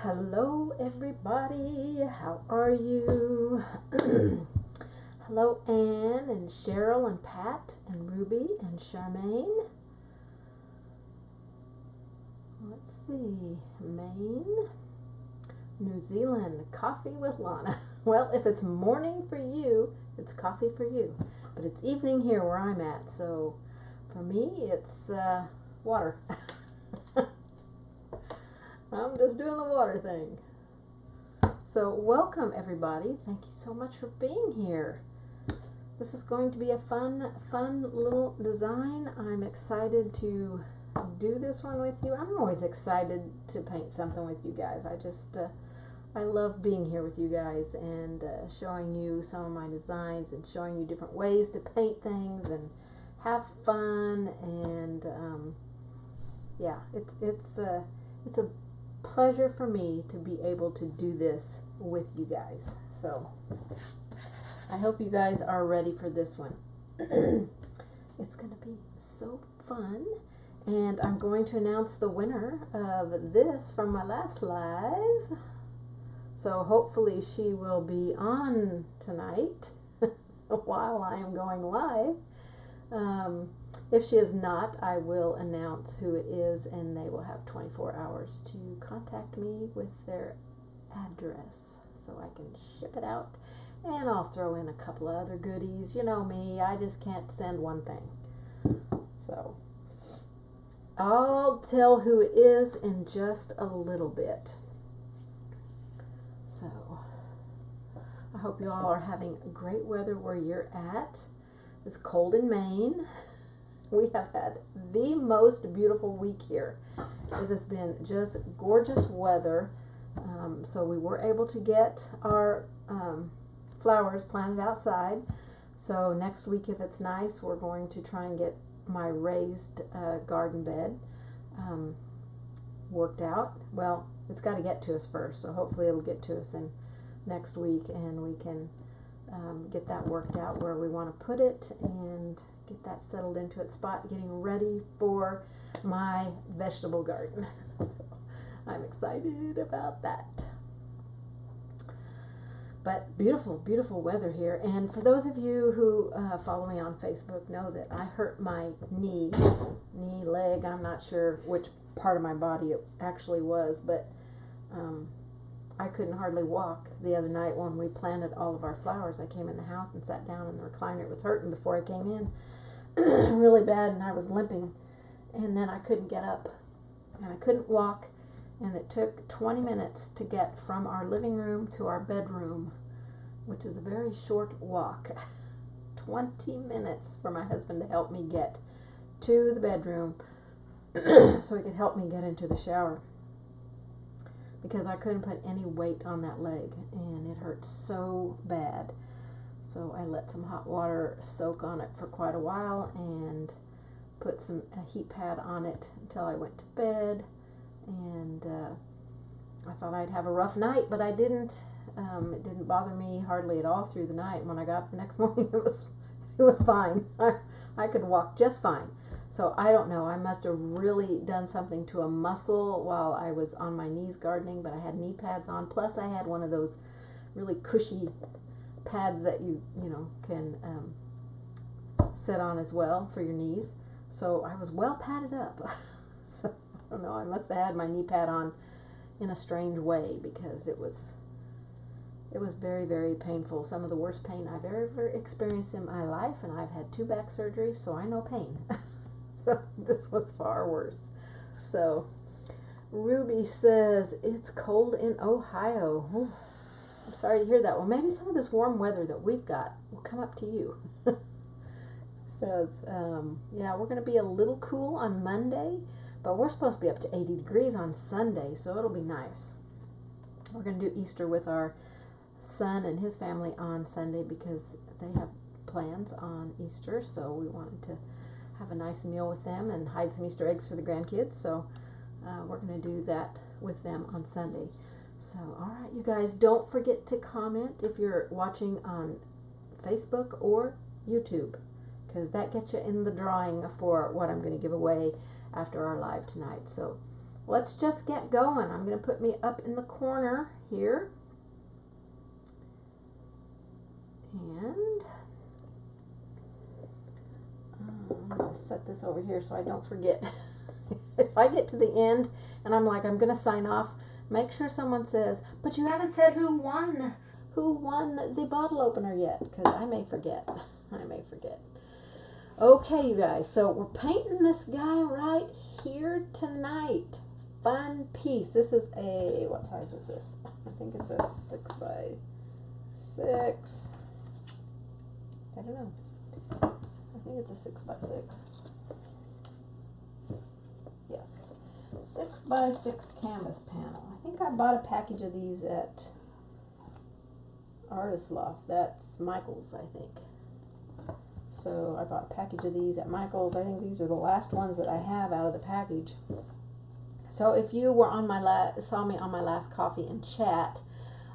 Hello everybody, how are you? Hello Anne and Cheryl and Pat and Ruby and Charmaine. Let's see, Maine, New Zealand, coffee with Lonna. Well, if it's morning for you, it's coffee for you. But it's evening here where I'm at, so for me it's water. I'm just doing the water thing. So welcome everybody. Thank you so much for being here. This is going to be a fun little design. I'm excited to do this one with you. I'm always excited to paint something with you guys. I love being here with you guys and showing you some of my designs and showing you different ways to paint things and have fun. And yeah, it's a pleasure for me to be able to do this with you guys. So I hope you guys are ready for this one. It's going to be so fun, and I'm going to announce the winner of this from my last live. So hopefully she will be on tonight while I am going live. If she is not, I will announce who it is, and they will have 24 hours to contact me with their address so I can ship it out. And I'll throw in a couple of other goodies. You know me, I just can't send one thing. So I'll tell who it is in just a little bit. So I hope you all are having great weather where you're at. It's cold in Maine. We have had the most beautiful week here. It has been just gorgeous weather. So we were able to get our flowers planted outside. So next week, if it's nice, we're going to try and get my raised garden bed worked out. Well, it's got to get to us first, so hopefully it'll get to us in next week, and we can get that worked out where we want to put it and get that settled into its spot, getting ready for my vegetable garden. So I'm excited about that. But beautiful, beautiful weather here. And for those of you who follow me on Facebook know that I hurt my knee, leg, I'm not sure which part of my body it actually was, but I couldn't hardly walk the other night when we planted all of our flowers. I came in the house and sat down in the recliner. It was hurting before I came in really bad, and I was limping, and then I couldn't get up. and I couldn't walk, and it took 20 minutes to get from our living room to our bedroom, which is a very short walk. 20 minutes for my husband to help me get to the bedroom so he could help me get into the shower, because I couldn't put any weight on that leg and it hurt so bad. So I let some hot water soak on it for quite a while and put a heat pad on it until I went to bed. And I thought I'd have a rough night, but I didn't. It didn't bother me hardly at all through the night. When I got up the next morning, it was fine. I could walk just fine. So I don't know. I must have really done something to a muscle while I was on my knees gardening, but I had knee pads on. Plus, I had one of those really cushy pads that you can sit on as well for your knees. So I was well padded up. So I don't know. I must have had my knee pad on in a strange way, because it was very, very painful. Some of the worst pain I've ever experienced in my life, and I've had 2 back surgeries, so I know pain. So this was far worse. So Ruby says it's cold in Ohio. Ooh, I'm sorry to hear that. Well, maybe some of this warm weather that we've got will come up to you. Because yeah, we're going to be a little cool on Monday, but we're supposed to be up to 80 degrees on Sunday, so it'll be nice. We're going to do Easter with our son and his family on Sunday, because they have plans on Easter, so we wanted to have a nice meal with them and hide some Easter eggs for the grandkids. So we're going to do that with them on Sunday. So all right, you guys, don't forget to comment if you're watching on Facebook or YouTube, because that gets you in the drawing for what I'm going to give away after our live tonight. So let's just get going. I'm going to put me up in the corner here, and I'm going to set this over here so I don't forget. If I get to the end and I'm like, I'm going to sign off, make sure someone says, but you haven't said who won the bottle opener yet, because I may forget. I may forget. Okay, you guys, so we're painting this guy right here tonight. Fun piece. This is a, what size is this? I think it's a 6x6. I don't know. I think it's a 6x6. Yes. 6x6 canvas panel. I think I bought a package of these at Artist Loft. That's Michael's, I think. So I bought a package of these at Michael's. I think these are the last ones that I have out of the package. So if you were on my saw me on my last coffee and chat,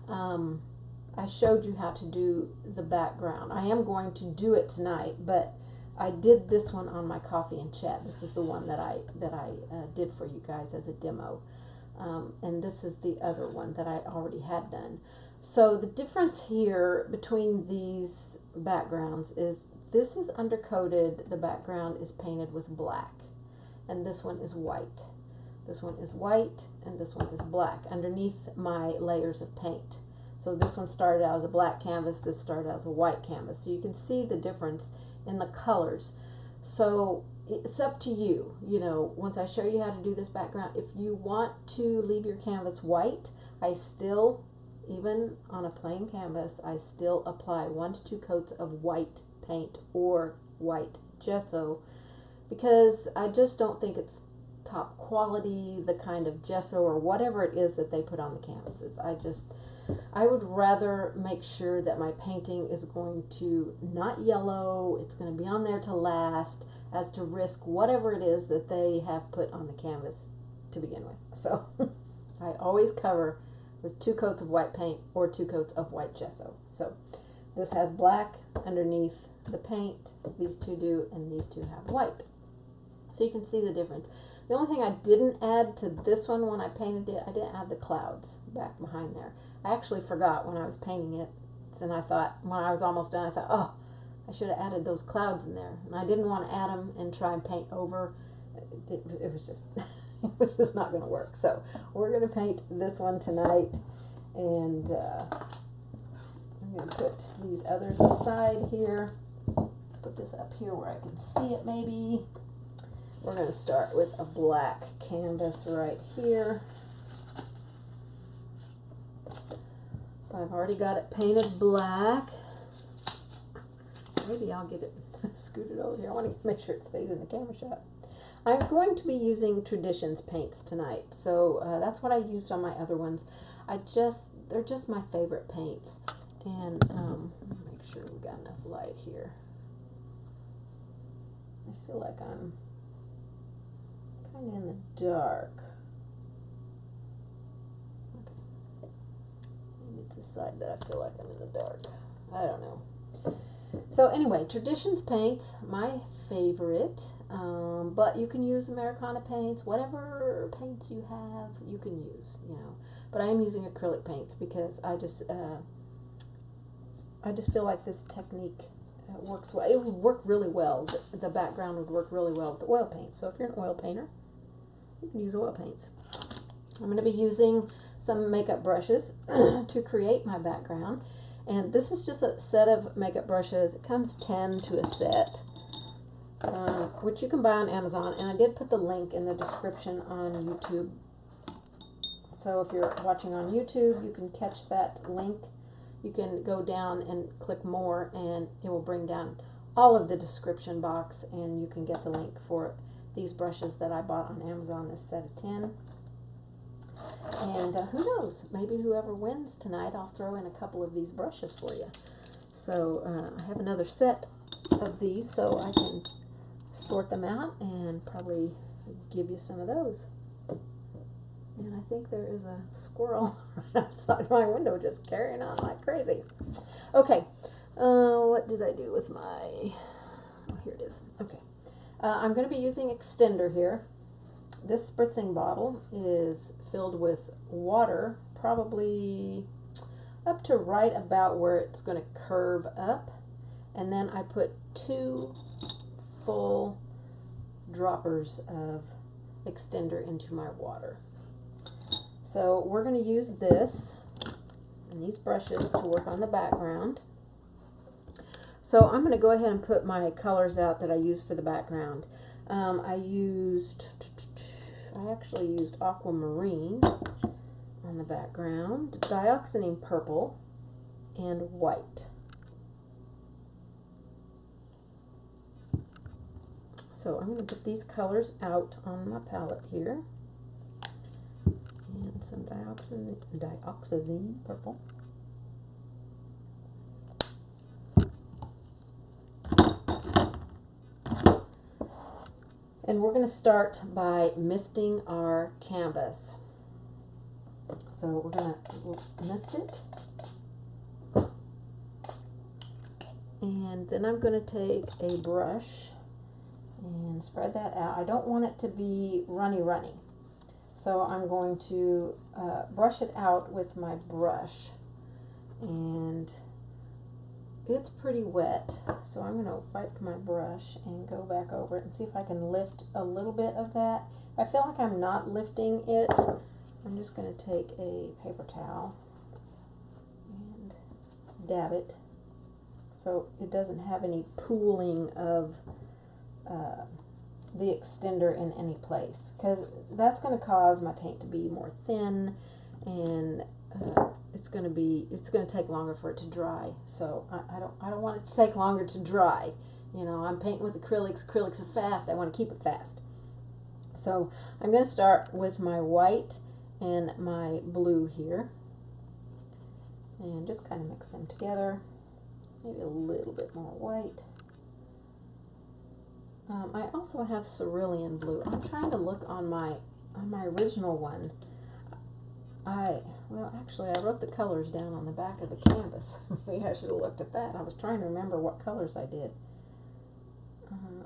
I showed you how to do the background. I am going to do it tonight, but I did this one on my coffee and chat. This is the one that I did for you guys as a demo, and this is the other one that I already had done. So the difference here between these backgrounds is this is undercoated. The background is painted with black, and this one is white. This one is white, and this one is black underneath my layers of paint. So this one started out as a black canvas, this started out as a white canvas. So you can see the difference in the colors. So it's up to you. You know, once I show you how to do this background, if you want to leave your canvas white, I still, even on a plain canvas, I still apply 1 to 2 coats of white paint or white gesso, because I just don't think it's top quality, the kind of gesso or whatever it is that they put on the canvases. I would rather make sure that my painting is going to not yellow, it's going to be on there to last, as to risk whatever it is that they have put on the canvas to begin with. So I always cover with 2 coats of white paint or 2 coats of white gesso. So this has black underneath the paint, these two do, and these two have white. So you can see the difference. The only thing I didn't add to this one when I painted it, I didn't add the clouds back behind there. I actually forgot when I was painting it, and I thought, when I was almost done, I thought, oh, I should have added those clouds in there. And I didn't want to add them and try and paint over. It was just, it was just not going to work. So we're going to paint this one tonight, and I'm going to put these others aside here. Put this up here where I can see it maybe. We're going to start with a black canvas right here. So I've already got it painted black. Maybe I'll get it scooted over here. I want to make sure it stays in the camera shot. I'm going to be using Traditions paints tonight. So that's what I used on my other ones. They're just my favorite paints. And make sure we got enough light here. I feel like I'm kind of in the dark. Okay. Maybe it's the side that I feel like I'm in the dark. I don't know. So anyway, Traditions paints, my favorite. But you can use Americana paints, whatever paints you have, you can use, you know. But I am using acrylic paints because I just feel like this technique works well. It would work really well. The background would work really well with oil paint. So if you're an oil painter, you can use oil paints. I'm going to be using some makeup brushes to create my background. And this is just a set of makeup brushes. It comes 10 to a set, which you can buy on Amazon. And I did put the link in the description on YouTube. So if you're watching on YouTube, you can catch that link. You can go down and click more, and it will bring down all of the description box, and you can get the link for these brushes that I bought on Amazon, this set of 10. And who knows, maybe whoever wins tonight, I'll throw in a couple of these brushes for you. So I have another set of these, so I can sort them out and probably give you some of those. And I think there is a squirrel right outside my window just carrying on like crazy. Okay, what did I do with my, oh, here it is. Okay, I'm going to be using extender here. This spritzing bottle is filled with water, probably up to right about where it's going to curve up. And then I put 2 full droppers of extender into my water. So we're going to use this and these brushes to work on the background. So I'm going to go ahead and put my colors out that I use for the background. I actually used aquamarine on the background, dioxazine purple, and white. So I'm going to put these colors out on my palette here. And some dioxazine purple. And we're going to start by misting our canvas. So we're going to mist it. And then I'm going to take a brush and spread that out. I don't want it to be runny. So I'm going to brush it out with my brush. And it's pretty wet, so I'm going to wipe my brush and go back over it and see if I can lift a little bit of that. If I feel like I'm not lifting it, I'm just going to take a paper towel and dab it so it doesn't have any pooling of the extender in any place, because that's going to cause my paint to be more thin, and it's going to take longer for it to dry. So I don't want it to take longer to dry. You know, I'm painting with acrylics. Acrylics are fast. I want to keep it fast. So I'm going to start with my white and my blue here, and just kind of mix them together. Maybe a little bit more white. I also have cerulean blue. I'm trying to look on my original one. Well, actually, I wrote the colors down on the back of the canvas. Maybe I should have looked at that. I was trying to remember what colors I did.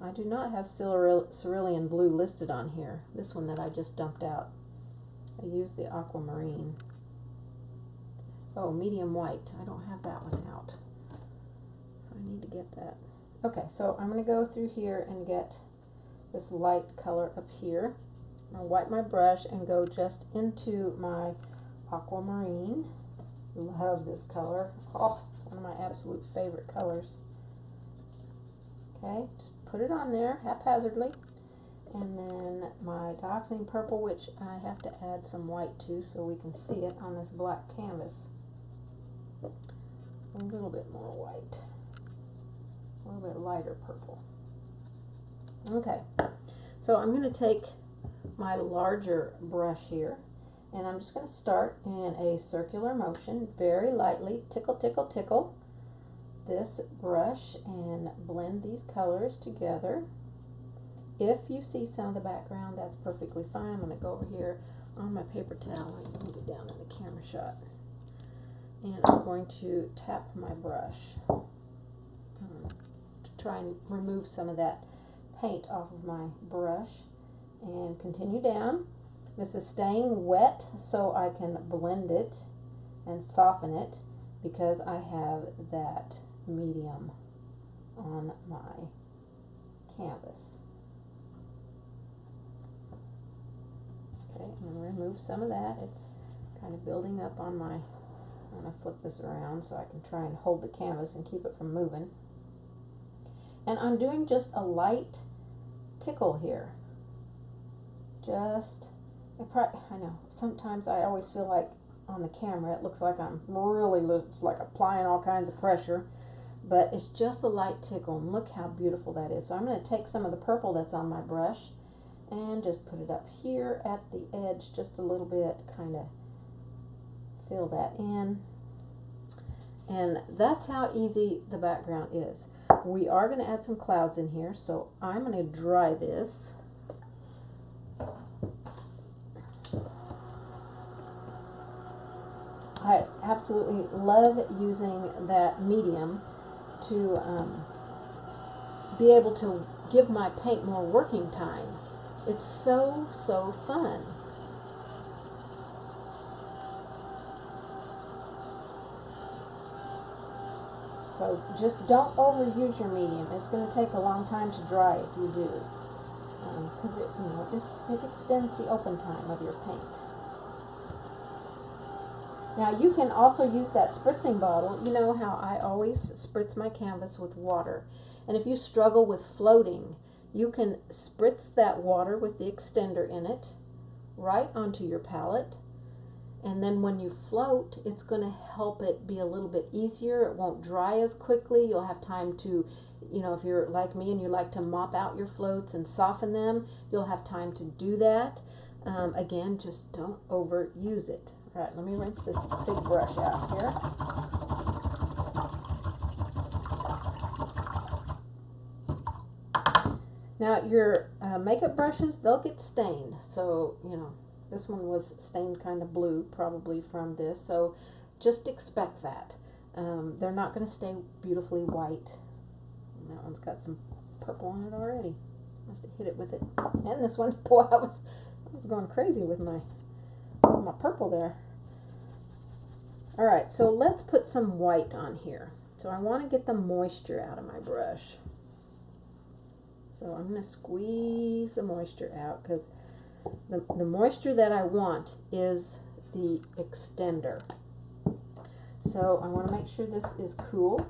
I do not have cerulean blue listed on here. This one that I just dumped out. I used the aquamarine. Oh, medium white. I don't have that one out. So I need to get that. Okay, so I'm going to go through here and get this light color up here. I'm going to wipe my brush and go just into my aquamarine. Love this color. Oh, it's one of my absolute favorite colors. Okay, just put it on there haphazardly. And then my dioxazine purple, which I have to add some white to so we can see it on this black canvas. A little bit more white, a little bit lighter purple. Okay, so I'm going to take my larger brush here, and I'm just going to start in a circular motion, very lightly, tickle, tickle, tickle this brush and blend these colors together. If you see some of the background, that's perfectly fine. I'm going to go over here on my paper towel and move it down in the camera shot. And I'm going to tap my brush to try and remove some of that paint off of my brush, and continue down. This is staying wet so I can blend it and soften it because I have that medium on my canvas. Okay, I'm going to remove some of that. It's kind of building up on my, I'm going to flip this around so I can try and hold the canvas and keep it from moving. And I'm doing just a light tickle here. Just, I know, sometimes I always feel like on the camera it looks like I'm really, it's like applying all kinds of pressure, but it's just a light tickle, and look how beautiful that is. So I'm going to take some of the purple that's on my brush and just put it up here at the edge just a little bit, kind of fill that in. And that's how easy the background is. We are going to add some clouds in here, so I'm going to dry this. I absolutely love using that medium to be able to give my paint more working time. It's so, so fun. So just don't overuse your medium. It's going to take a long time to dry if you do, because it extends the open time of your paint. Now you can also use that spritzing bottle. You know how I always spritz my canvas with water. And if you struggle with floating, you can spritz that water with the extender in it right onto your palette. And then when you float, it's going to help it be a little bit easier. It won't dry as quickly. You'll have time to, if you're like me and you like to mop out your floats and soften them, you'll have time to do that. Again, just don't overuse it. All right, let me rinse this big brush out here. Now your makeup brushes, they'll get stained. So, this one was stained kind of blue, probably from this. So just expect that. They're not going to stay beautifully white. And that one's got some purple on it already. Must have hit it with it. And this one, boy, I was going crazy with my purple there. All right, so let's put some white on here. So I want to get the moisture out of my brush. So I'm going to squeeze the moisture out because the moisture that I want is the extender. So I want to make sure this is cool.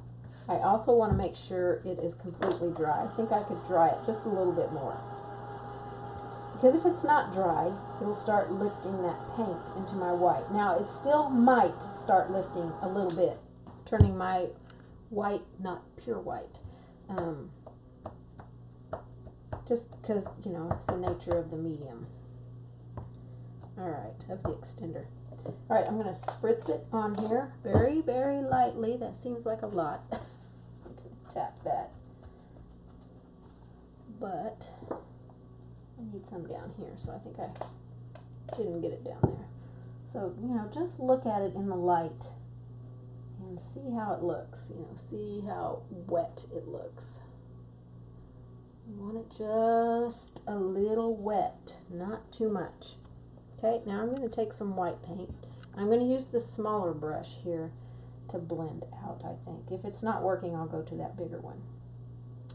I also want to make sure it is completely dry. I think I could dry it just a little bit more. Because if it's not dry, it'll start lifting that paint into my white. Now, it still might start lifting a little bit, turning my white not pure white. Just because, it's the nature of the medium. Alright, of the extender. Alright, I'm going to spritz it on here very, very lightly. That seems like a lot. I'm going to tap that. But I need some down here, so I think I didn't get it down there. So, just look at it in the light and see how it looks. See how wet it looks. You want it just a little wet, not too much. Okay, now I'm going to take some white paint. I'm going to use this smaller brush here to blend out, I think. If it's not working, I'll go to that bigger one.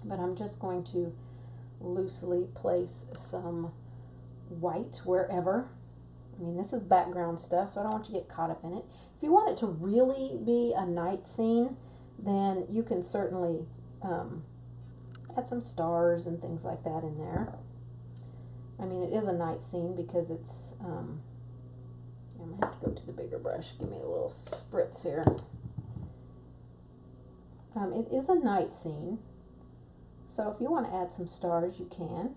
But I'm just going to loosely place some white wherever. I mean, this is background stuff, so I don't want you to get caught up in it. If you want it to really be a night scene, then you can certainly add some stars and things like that in there. I mean, it is a night scene because it's, I'm going to have to go to the bigger brush. Give me a little spritz here. It is a night scene, so if you want to add some stars, you can.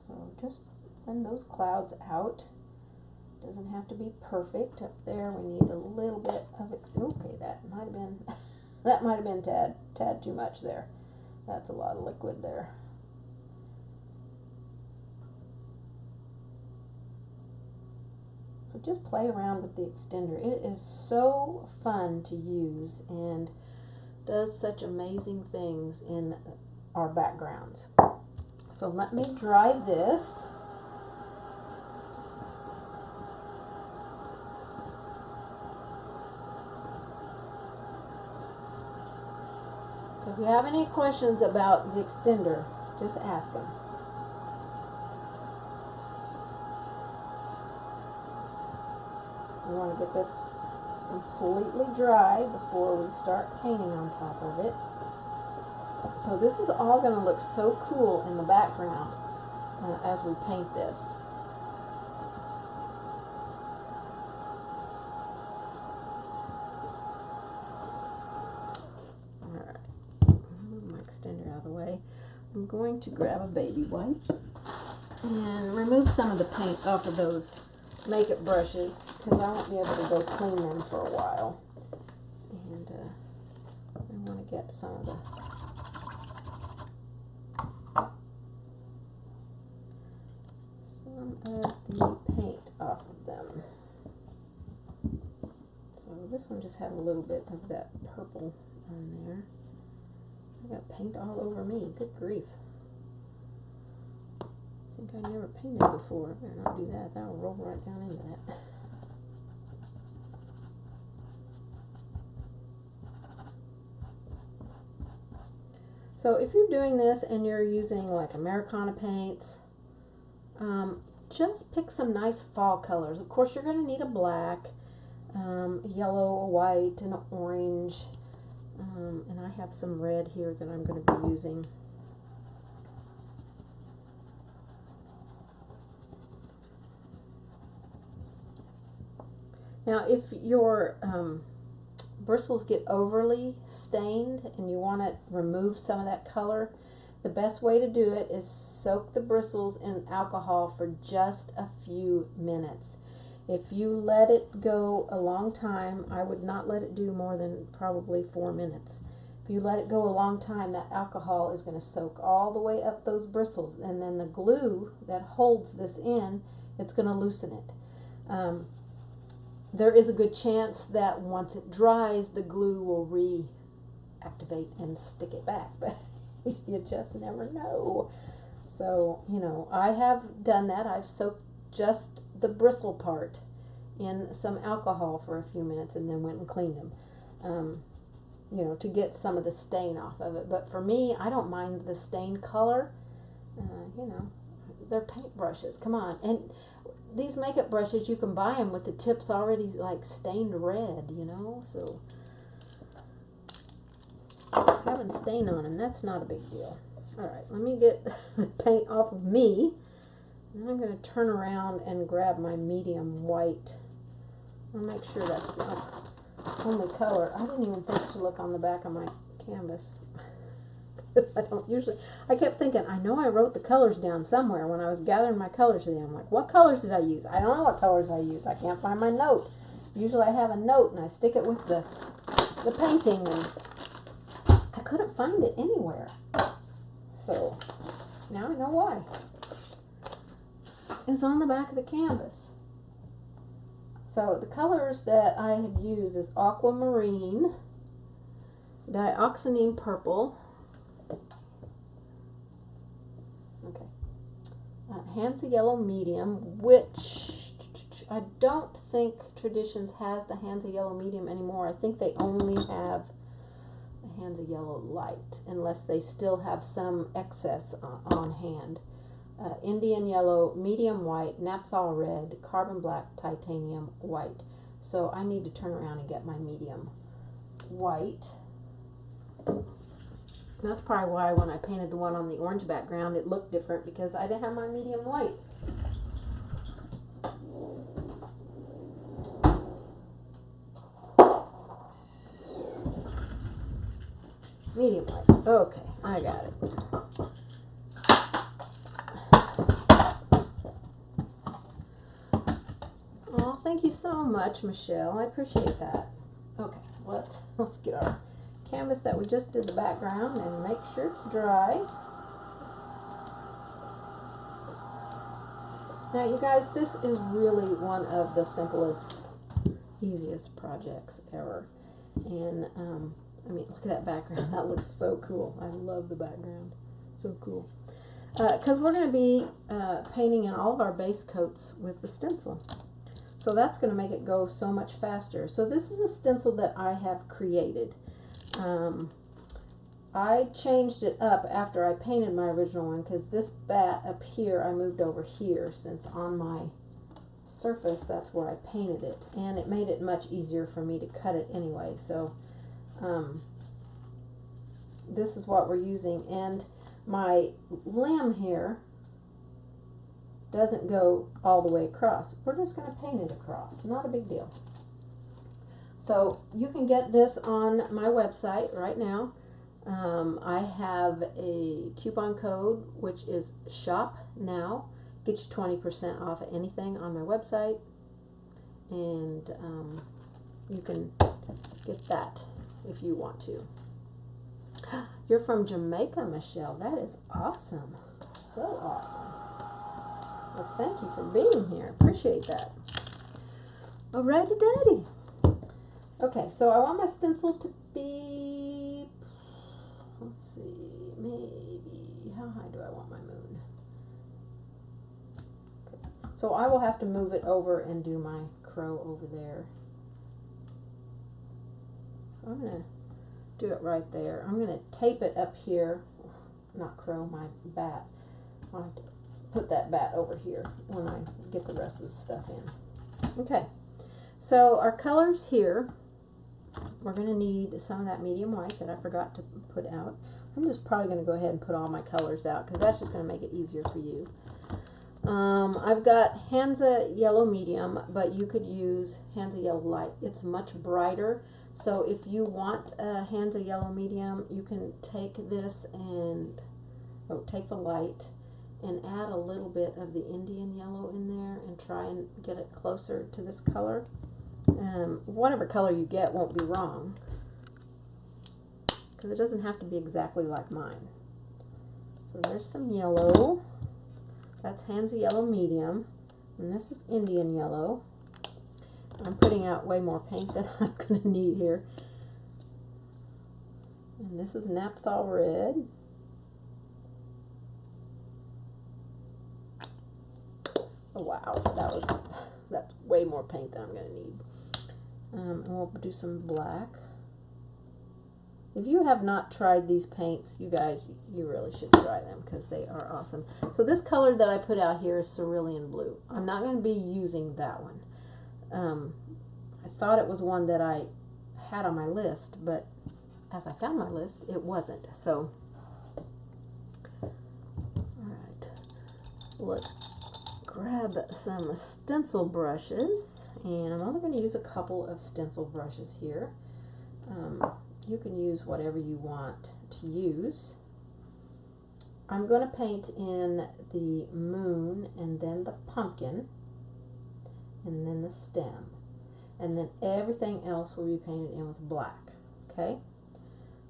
So just blend those clouds out. Doesn't have to be perfect up there. We need a little bit of okay, that might have been that might have been tad too much there. That's a lot of liquid there. So just play around with the extender. It is so fun to use and does such amazing things in our backgrounds. So let me dry this. So if you have any questions about the extender, just ask them. We want to get this completely dry before we start painting on top of it. So this is all going to look so cool in the background as we paint this. Alright, move my extender out of the way. I'm going to grab a baby wipe and remove some of the paint off of those makeup brushes because I won't be able to go clean them for a while. And I want to get some of the paint off of them. So this one just had a little bit of that purple on there. I got paint all over me. Good grief. I think I never painted before. I better not do that. That'll roll right down into that. So if you're doing this and you're using like Americana paints, just pick some nice fall colors. Of course, you're going to need a black, yellow, a white, and an orange. And I have some red here that I'm going to be using. Now, if your bristles get overly stained and you want to remove some of that color, the best way to do it is soak the bristles in alcohol for just a few minutes. If you let it go a long time, I would not let it do more than probably 4 minutes. If you let it go a long time, that alcohol is going to soak all the way up those bristles, and then the glue that holds this in, it's going to loosen it. There is a good chance that once it dries, the glue will reactivate and stick it back, but you just never know. So, you know, I have done that. I've soaked just the bristle part in some alcohol for a few minutes and then went and cleaned them, you know, to get some of the stain off of it. But for me, I don't mind the stain color. You know, they're paint brushes. Come on. And these makeup brushes, you can buy them with the tips already like stained red, you know, so having stain on them, that's not a big deal. Alright, let me get the paint off of me. Now I'm going to turn around and grab my medium white. I'll make sure that's not the only color. I didn't even think to look on the back of my canvas. I don't usually. I kept thinking, I know I wrote the colors down somewhere when I was gathering my colors today. I'm like, what colors did I use? I don't know what colors I used. I can't find my note. Usually I have a note and I stick it with the painting, and I couldn't find it anywhere. So now I know why. It's on the back of the canvas. So the colors that I have used is aquamarine, dioxazine purple, okay, Hansa yellow medium, which I don't think Traditions has the Hansa yellow medium anymore. I think they only have the Hansa yellow light, unless they still have some excess on hand. Indian yellow, medium white, naphthol red, carbon black, titanium white. So I need to turn around and get my medium white. That's probably why when I painted the one on the orange background, it looked different, because I didn't have my medium white. Medium white. Okay, I got it. Oh, thank you so much, Michelle. I appreciate that. Okay, let's get our canvas that we just did the background and make sure it's dry. Now, you guys, this is really one of the simplest, easiest projects ever. And I mean, look at that background. That looks so cool. I love the background. So cool. Because we're going to be painting in all of our base coats with the stencil. So that's going to make it go so much faster. So this is a stencil that I have created. I changed it up after I painted my original one, because this bat up here I moved over here, since on my surface that's where I painted it, and it made it much easier for me to cut it anyway. So this is what we're using, and my limb here doesn't go all the way across. We're just going to paint it across. Not a big deal. So you can get this on my website right now. I have a coupon code, which is shop now. Get you 20% off of anything on my website, and you can get that if you want to. You're from Jamaica, Michelle. That is awesome. So awesome. Well, thank you for being here. Appreciate that. Alrighty, daddy. Okay, so I want my stencil to be, let's see, maybe, how high do I want my moon? Okay. So I will have to move it over and do my crow over there. So I'm going to do it right there. I'm going to tape it up here. Not crow, my bat. I'll have to put that bat over here when I get the rest of the stuff in. Okay, so our colors here, we're going to need some of that medium white that I forgot to put out. I'm just probably going to go ahead and put all my colors out, because that's just going to make it easier for you. I've got Hansa Yellow Medium, but you could use Hansa Yellow Light. It's much brighter. So if you want a Hansa Yellow Medium, you can take this and take the light and add a little bit of the Indian yellow in there and try and get it closer to this color. Whatever color you get won't be wrong, because it doesn't have to be exactly like mine. So there's some yellow. That's Hansa Yellow Medium, and this is Indian yellow. I'm putting out way more paint than I'm going to need here. And this is Naphthol Red. Oh wow, that's way more paint than I'm going to need. And we'll do some black. If you have not tried these paints, you guys, you really should try them, because they are awesome. So this color that I put out here is Cerulean Blue. I'm not going to be using that one. I thought it was one that I had on my list, but as I found my list, it wasn't. So, alright, let's grab some stencil brushes, and I'm only going to use a couple of stencil brushes here. You can use whatever you want to use. I'm going to paint in the moon, and then the pumpkin, and then the stem, and then everything else will be painted in with black. Okay,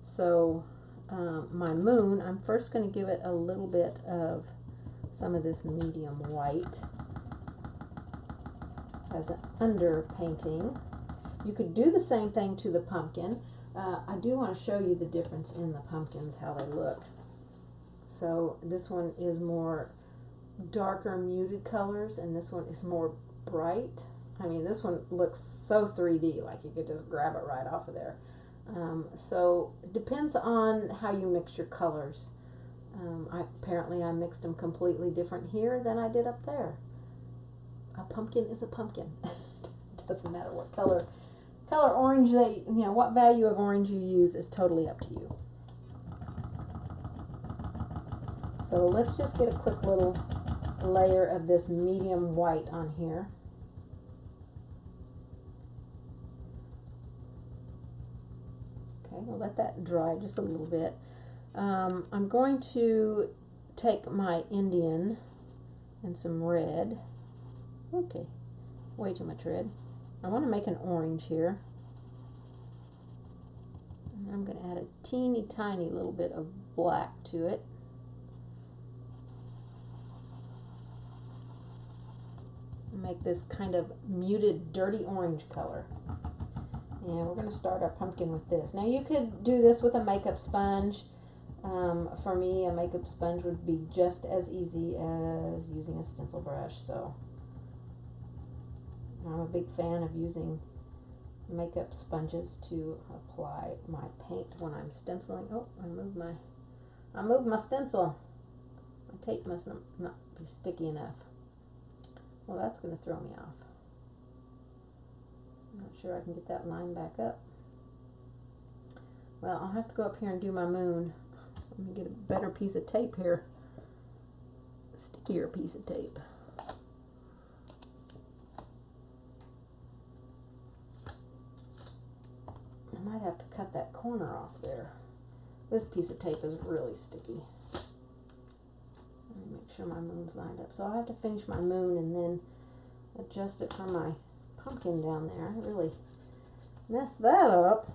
so my moon, I'm first going to give it a little bit of some of this medium white as an underpainting. You could do the same thing to the pumpkin. I do want to show you the difference in the pumpkins, how they look. So this one is more darker muted colors, and this one is more bright. I mean, this one looks so 3D, like you could just grab it right off of there. So it depends on how you mix your colors. Apparently I mixed them completely different here than I did up there. A pumpkin is a pumpkin. It doesn't matter what color orange what value of orange you use is totally up to you. So let's just get a quick little layer of this medium white on here. Okay, we'll let that dry just a little bit. I'm going to take my Indian and some red. Okay, way too much red. I want to make an orange here. And I'm going to add a teeny tiny little bit of black to it. Make this kind of muted dirty orange color. And we're going to start our pumpkin with this. Now you could do this with a makeup sponge. For me, a makeup sponge would be just as easy as using a stencil brush. So I'm a big fan of using makeup sponges to apply my paint when I'm stenciling. Oh, I moved my stencil. My tape must not be sticky enough. Well, that's going to throw me off. I'm not sure I can get that line back up. Well, I'll have to go up here and do my moon. Let me get a better piece of tape here. A stickier piece of tape. I might have to cut that corner off there. This piece of tape is really sticky. Let me make sure my moon's lined up. So I'll have to finish my moon and then adjust it for my pumpkin down there. I really messed that up.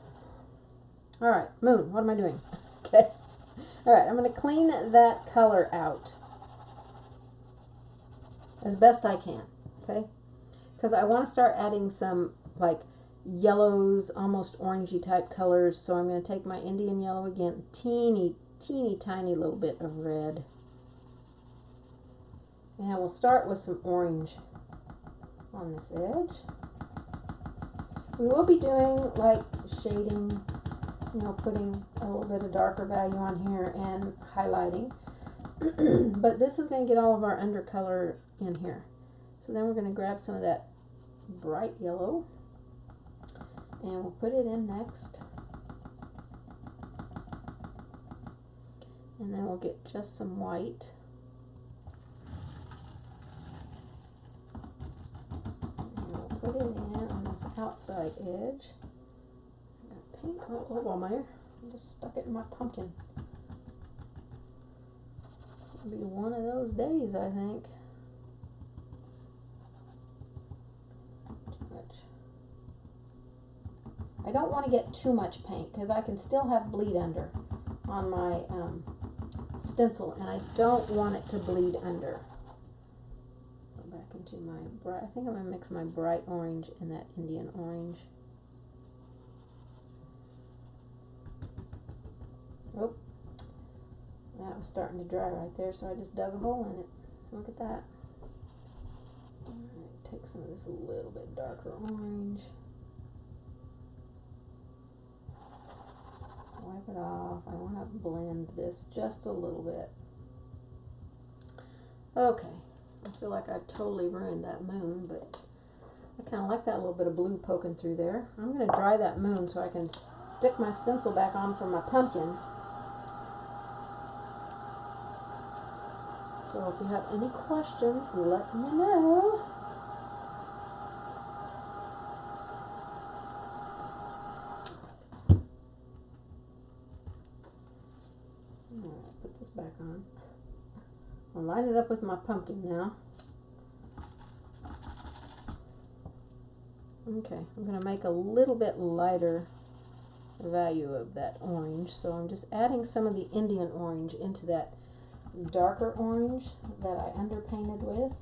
Alright, moon, what am I doing? Okay. Alright, I'm going to clean that color out as best I can. Okay? Because I want to start adding some like yellows, almost orangey type colors. So I'm going to take my Indian yellow again, teeny tiny little bit of red. And we'll start with some orange on this edge. We will be doing like shading, you know, putting a little bit of darker value on here and highlighting. But this is going to get all of our undercolor in here. So then we're going to grab some of that bright yellow and we'll put it in next. And then we'll get just some white. Put it in on this outside edge. I got paint all over my hair. I just stuck it in my pumpkin. It'll be one of those days, I think. Too much. I don't want to get too much paint because I can still have bleed under on my stencil, and I don't want it to bleed under. Back into my bright, I think I'm going to mix my bright orange and that Indian orange. Oh, that was starting to dry right there, so I just dug a hole in it. Look at that. Alright, take some of this a little bit darker orange. Wipe it off. I want to blend this just a little bit. Okay. I feel like I've totally ruined that moon, but I kind of like that little bit of blue poking through there. I'm going to dry that moon so I can stick my stencil back on for my pumpkin. So if you have any questions, let me know. Alright, put this back on. I'll line it up with my pumpkin now. Okay, I'm going to make a little bit lighter value of that orange. So I'm just adding some of the Indian orange into that darker orange that I underpainted with.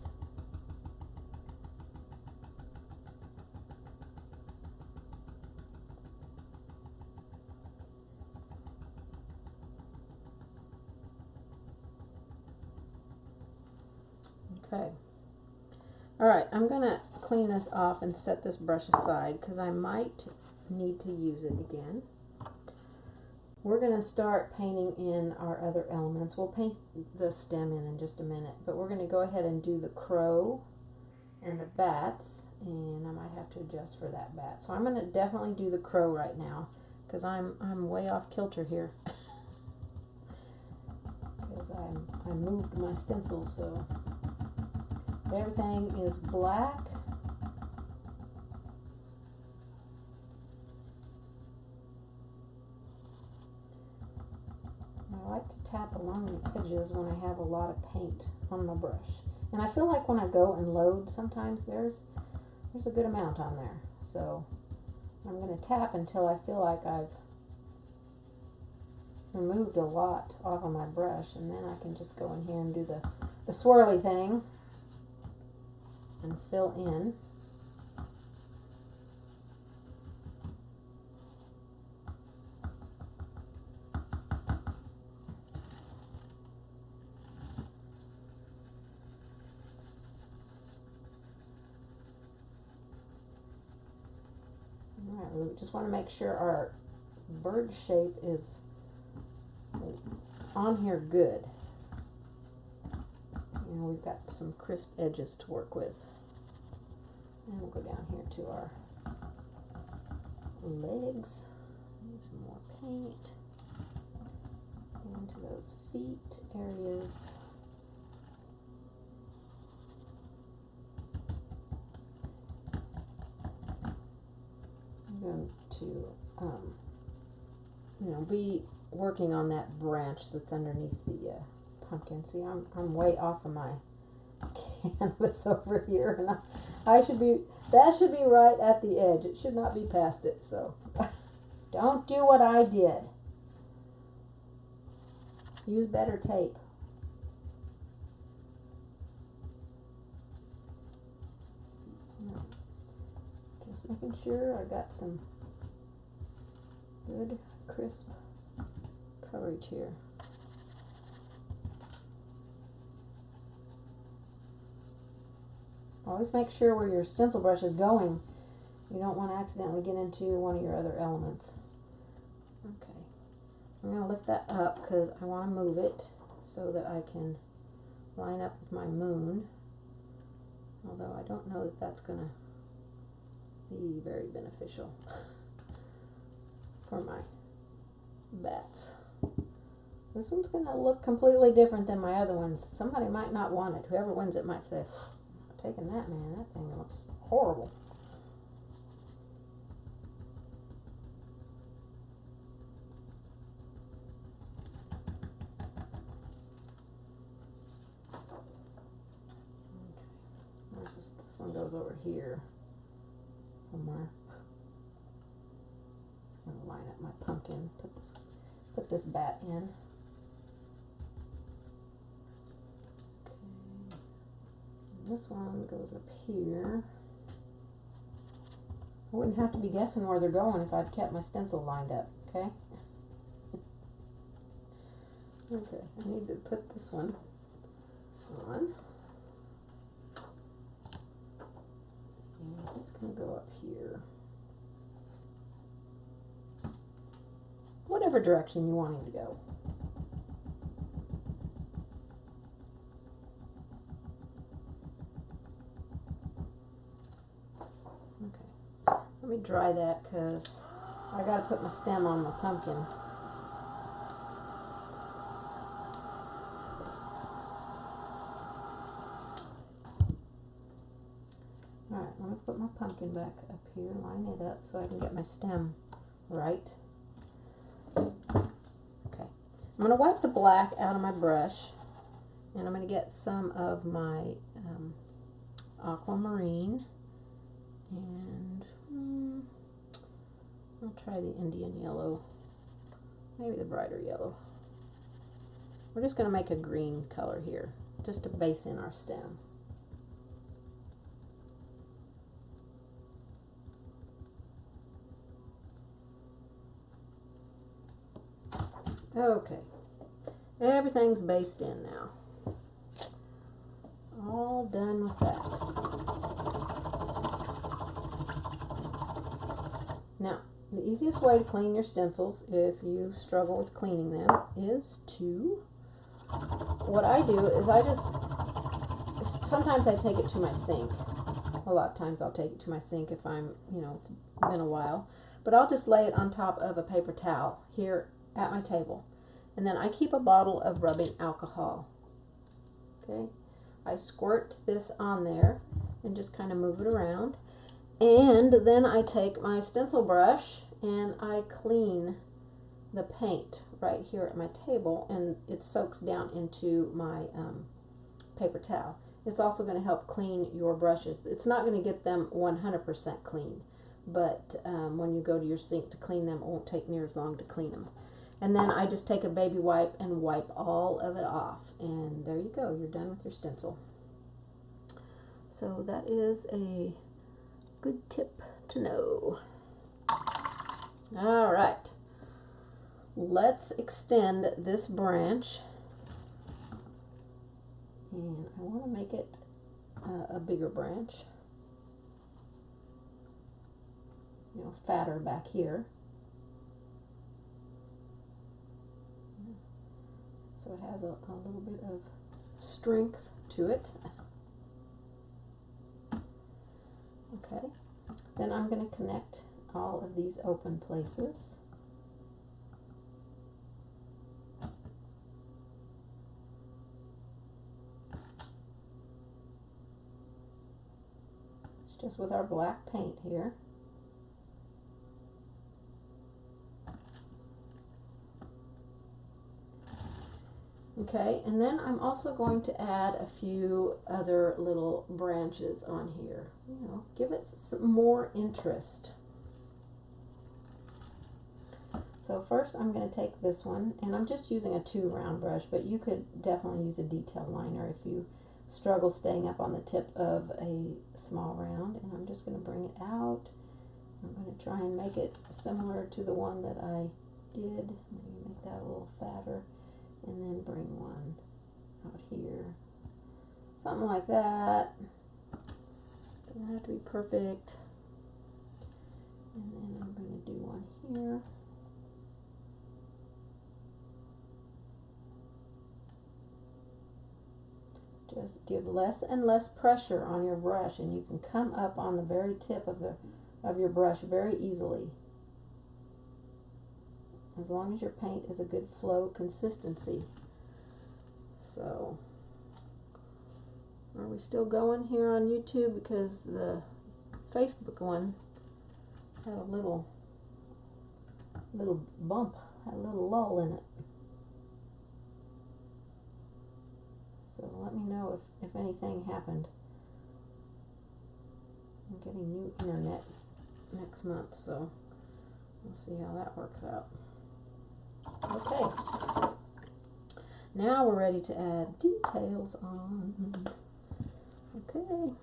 Okay. Alright, I'm going to clean this off and set this brush aside because I might need to use it again. We're going to start painting in our other elements. We'll paint the stem in just a minute, but we're going to go ahead and do the crow and the bats, and I might have to adjust for that bat. So I'm going to definitely do the crow right now because I'm way off kilter here. Because because I moved my stencil, so everything is black. I like to tap along the edges when I have a lot of paint on my brush. And I feel like when I go and load, sometimes there's a good amount on there. So I'm going to tap until I feel like I've removed a lot off of my brush, and then I can just go in here and do the swirly thing and fill in. Alright, we just want to make sure our bird shape is on here good. You know, we've got some crisp edges to work with. And we'll go down here to our legs. Need some more paint. Into those feet areas. I'm going to, you know, be working on that branch that's underneath the pumpkin. See, I'm way off of my canvas over here, and that should be right at the edge. It should not be past it. So don't do what I did. Use better tape. Just making sure I got some good crisp coverage here. Always make sure where your stencil brush is going. You don't want to accidentally get into one of your other elements. Okay, I'm going to lift that up because I want to move it so that I can line up with my moon. Although I don't know that that's going to be very beneficial for my bats. This one's going to look completely different than my other ones. Somebody might not want it. Whoever wins it might say, I'm not taking that, man. That thing looks horrible. Okay. This one goes over here somewhere. Just going to line up my pumpkin. Put this bat in. This one goes up here. I wouldn't have to be guessing where they're going if I'd kept my stencil lined up, okay? Okay, I need to put this one on. And it's going to go up here. Whatever direction you want him to go. Okay, let me dry that because I got to put my stem on my pumpkin. Alright, let me put my pumpkin back up here, line it up so I can get my stem right. Okay, I'm going to wipe the black out of my brush, and I'm going to get some of my aquamarine, and I'll try the Indian yellow, maybe the brighter yellow. We're just going to make a green color here, just to base in our stem. Okay, everything's based in now. All done with that. Now, the easiest way to clean your stencils, if you struggle with cleaning them, is to, what I do is sometimes I take it to my sink. A lot of times I'll take it to my sink if I'm, you know, it's been a while. But I'll just lay it on top of a paper towel here at my table. And then I keep a bottle of rubbing alcohol. Okay, I squirt this on there and just kind of move it around. And then I take my stencil brush and I clean the paint right here at my table, and it soaks down into my paper towel. It's also going to help clean your brushes. It's not going to get them 100% clean, but when you go to your sink to clean them, it won't take near as long to clean them. And then I just take a baby wipe and wipe all of it off, and there you go. You're done with your stencil. So that is a good tip to know. All right. Let's extend this branch, and I want to make it a bigger branch, you know, fatter back here. So it has a little bit of strength to it. Okay, then I'm going to connect all of these open places. Just with our black paint here. Okay, and then I'm also going to add a few other little branches on here. You know, give it some more interest. So first I'm going to take this one, and I'm just using a 2 round brush, but you could definitely use a detail liner if you struggle staying up on the tip of a small round. And I'm just going to bring it out. I'm going to try and make it similar to the one that I did. Maybe make that a little fatter, and then bring one out here. Something like that. Doesn't have to be perfect. And then I'm going to do one here. Just give less and less pressure on your brush, and you can come up on the very tip of your brush very easily. As long as your paint is a good flow consistency. So, are we still going here on YouTube? Because the Facebook one had a little bump, had a little lull in it. So let me know if anything happened. I'm getting new internet next month, so we'll see how that works out. Okay. Now we're ready to add details on. Okay.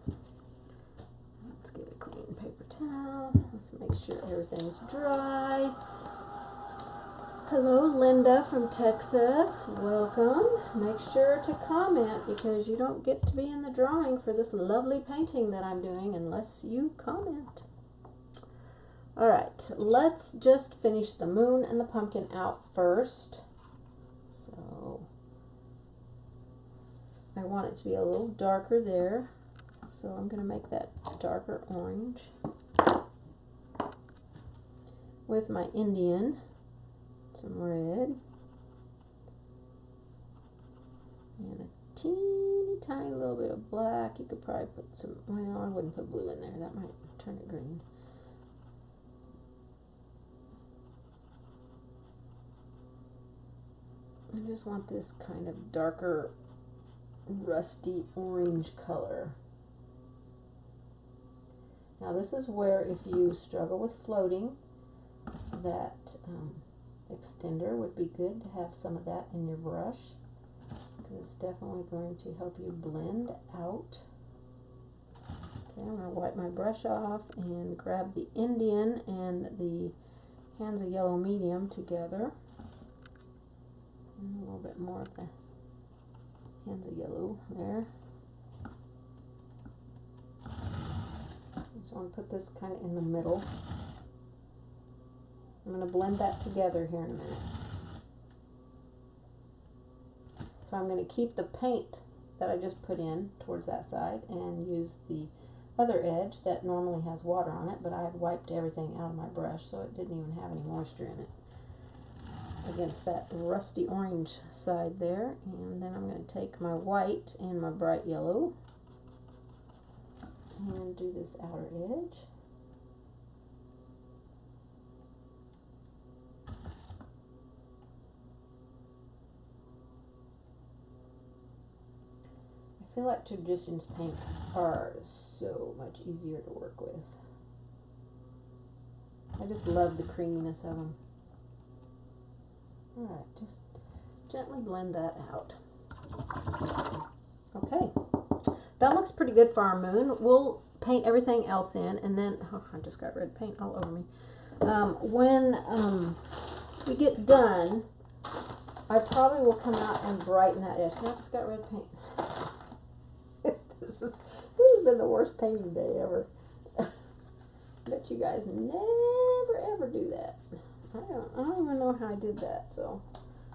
Let's get a clean paper towel. Let's make sure everything's dry. Hello, Linda from Texas. Welcome. Make sure to comment, because you don't get to be in the drawing for this lovely painting that I'm doing unless you comment. Alright, let's just finish the moon and the pumpkin out first. So I want it to be a little darker there. So I'm going to make that darker orange with my Indian. Some red. And a teeny tiny little bit of black. You could probably put some, well, I wouldn't put blue in there. That might turn it green. I just want this kind of darker, rusty orange color. Now this is where, if you struggle with floating, that extender would be good to have some of that in your brush, because it's definitely going to help you blend out. Okay, I'm going to wipe my brush off and grab the Indian and the Hands of Yellow Medium together. And a little bit more of the Hands of Yellow there. Just want to put this kind of in the middle. I'm going to blend that together here in a minute. So I'm going to keep the paint that I just put in towards that side and use the other edge that normally has water on it, but I had wiped everything out of my brush so it didn't even have any moisture in it. against that rusty orange side there. And then I'm going to take my white and my bright yellow and do this outer edge. I feel like Traditions paints are so much easier to work with. I just love the creaminess of them. Alright, just gently blend that out. Okay, that looks pretty good for our moon. We'll paint everything else in, and then, oh, I just got red paint all over me. When we get done, I probably will come out and brighten that edge. See, I just got red paint. This has been the worst painting day ever. Bet you guys never ever do that. I don't even know how I did that, so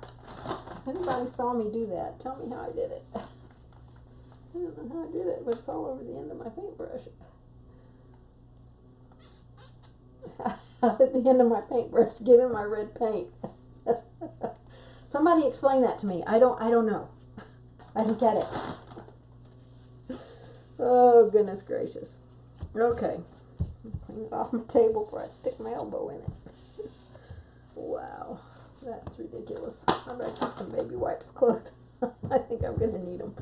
if anybody saw me do that, tell me how I did it. I don't know how I did it, but it's all over the end of my paintbrush. How did the end of my paintbrush get in my red paint? Somebody explain that to me. I don't know. I don't get it. Oh, goodness gracious. Okay. Clean it off my table before I stick my elbow in it. Wow. That's ridiculous. I better keep some baby wipes close. I think I'm going to need them.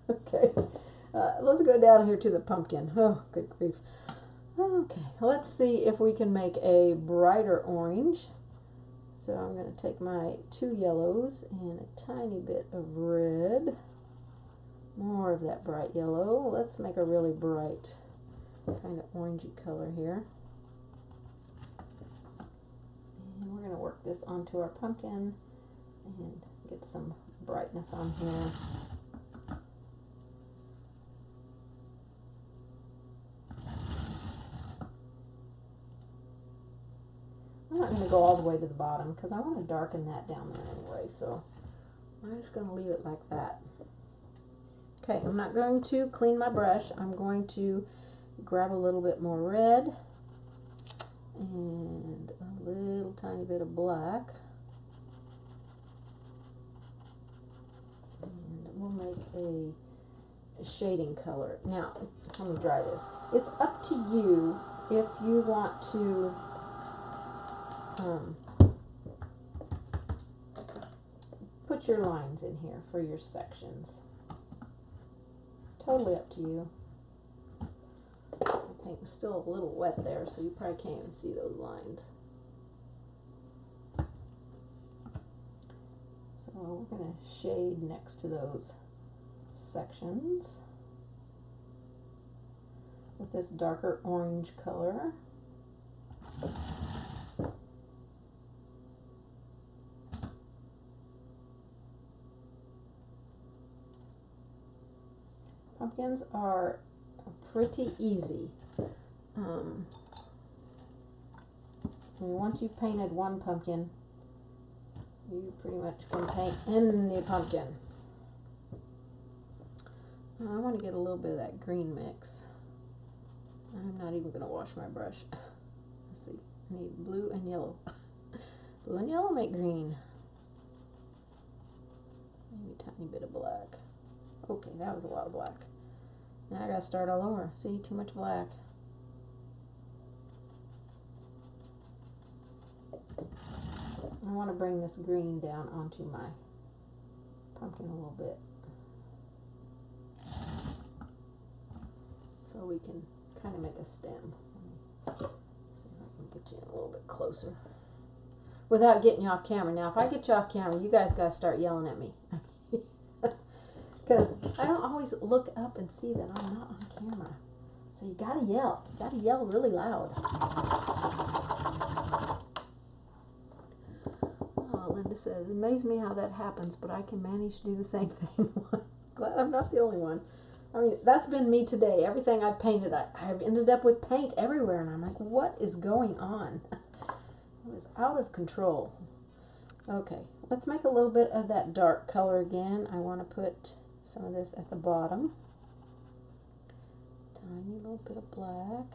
Okay. Let's go down here to the pumpkin. Oh, good grief. Okay. Let's see if we can make a brighter orange. So I'm going to take my 2 yellows and a tiny bit of red. More of that bright yellow. Let's make a really bright kind of orangey color here. And we're going to work this onto our pumpkin and get some brightness on here. I'm not going to go all the way to the bottom because I want to darken that down there anyway, so I'm just going to leave it like that. Okay, I'm not going to clean my brush. I'm going to grab a little bit more red and a little tiny bit of black. And we'll make a shading color. Now, let me dry this. It's up to you if you want to put your lines in here for your sections. Totally up to you. My paint is still a little wet there, so you probably can't even see those lines. So we're going to shade next to those sections with this darker orange color. Pumpkins are pretty easy. Once you've painted one pumpkin, you pretty much can paint any pumpkin. Now I want to get a little bit of that green mix. I'm not even going to wash my brush. Let's see. I need blue and yellow. Blue and yellow make green. Maybe a tiny bit of black. Okay, that was a lot of black. Now I gotta start all over. See, too much black. I want to bring this green down onto my pumpkin a little bit, so we can kind of make a stem. Let me see if I can get you in a little bit closer without getting you off camera. Now, if I get you off camera, you guys gotta start yelling at me. Because I don't always look up and see that I'm not on camera. So you gotta yell. You gotta yell really loud. Oh, Linda says, it amazes me how that happens, but I can manage to do the same thing. Glad I'm not the only one. I mean, that's been me today. Everything I've painted, I've ended up with paint everywhere, and I'm like, what is going on? It was out of control. Okay, let's make a little bit of that dark color again. I want to put some of this at the bottom. Tiny little bit of black.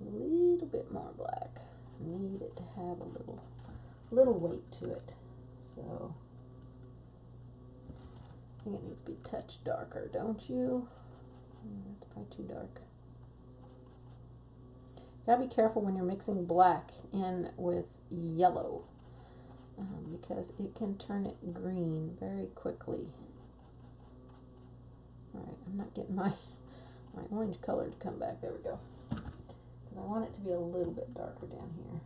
A little bit more black. I need it to have a little weight to it. So I think it needs to be a touch darker, don't you? That's probably too dark. Gotta be careful when you're mixing black in with yellow, because it can turn it green very quickly. Alright, I'm not getting my orange color to come back. There we go. Because I want it to be a little bit darker down here.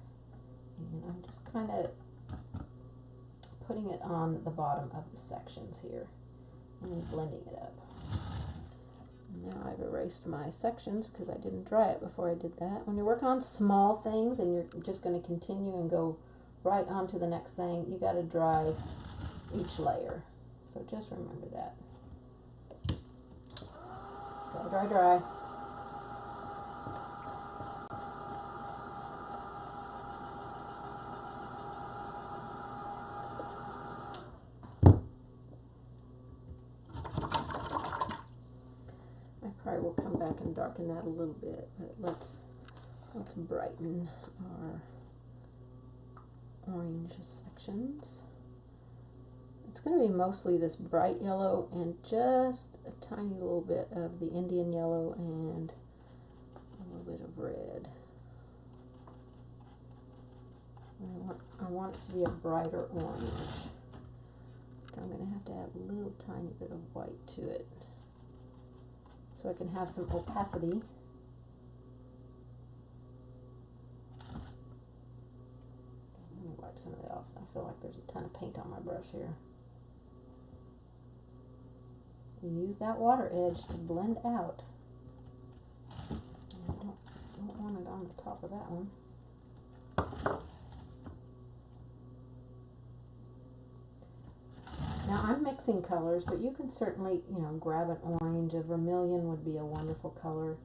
And I'm just kind of putting it on the bottom of the sections here and then blending it up. Now I've erased my sections because I didn't dry it before I did that. When you're working on small things and you're just going to continue and go right on to the next thing, you got to dry each layer. So just remember that. Dry, dry, dry. Probably will come back and darken that a little bit, but let's brighten our orange sections. It's going to be mostly this bright yellow and just a tiny little bit of the Indian yellow and a little bit of red. I want it to be a brighter orange. I'm going to have to add a little tiny bit of white to it, so I can have some opacity. Let me wipe some of that off. I feel like there's a ton of paint on my brush here. Use that water edge to blend out. And I don't want it on the top of that one. Now I'm mixing colors, but you can certainly, grab an orange. A vermilion would be a wonderful color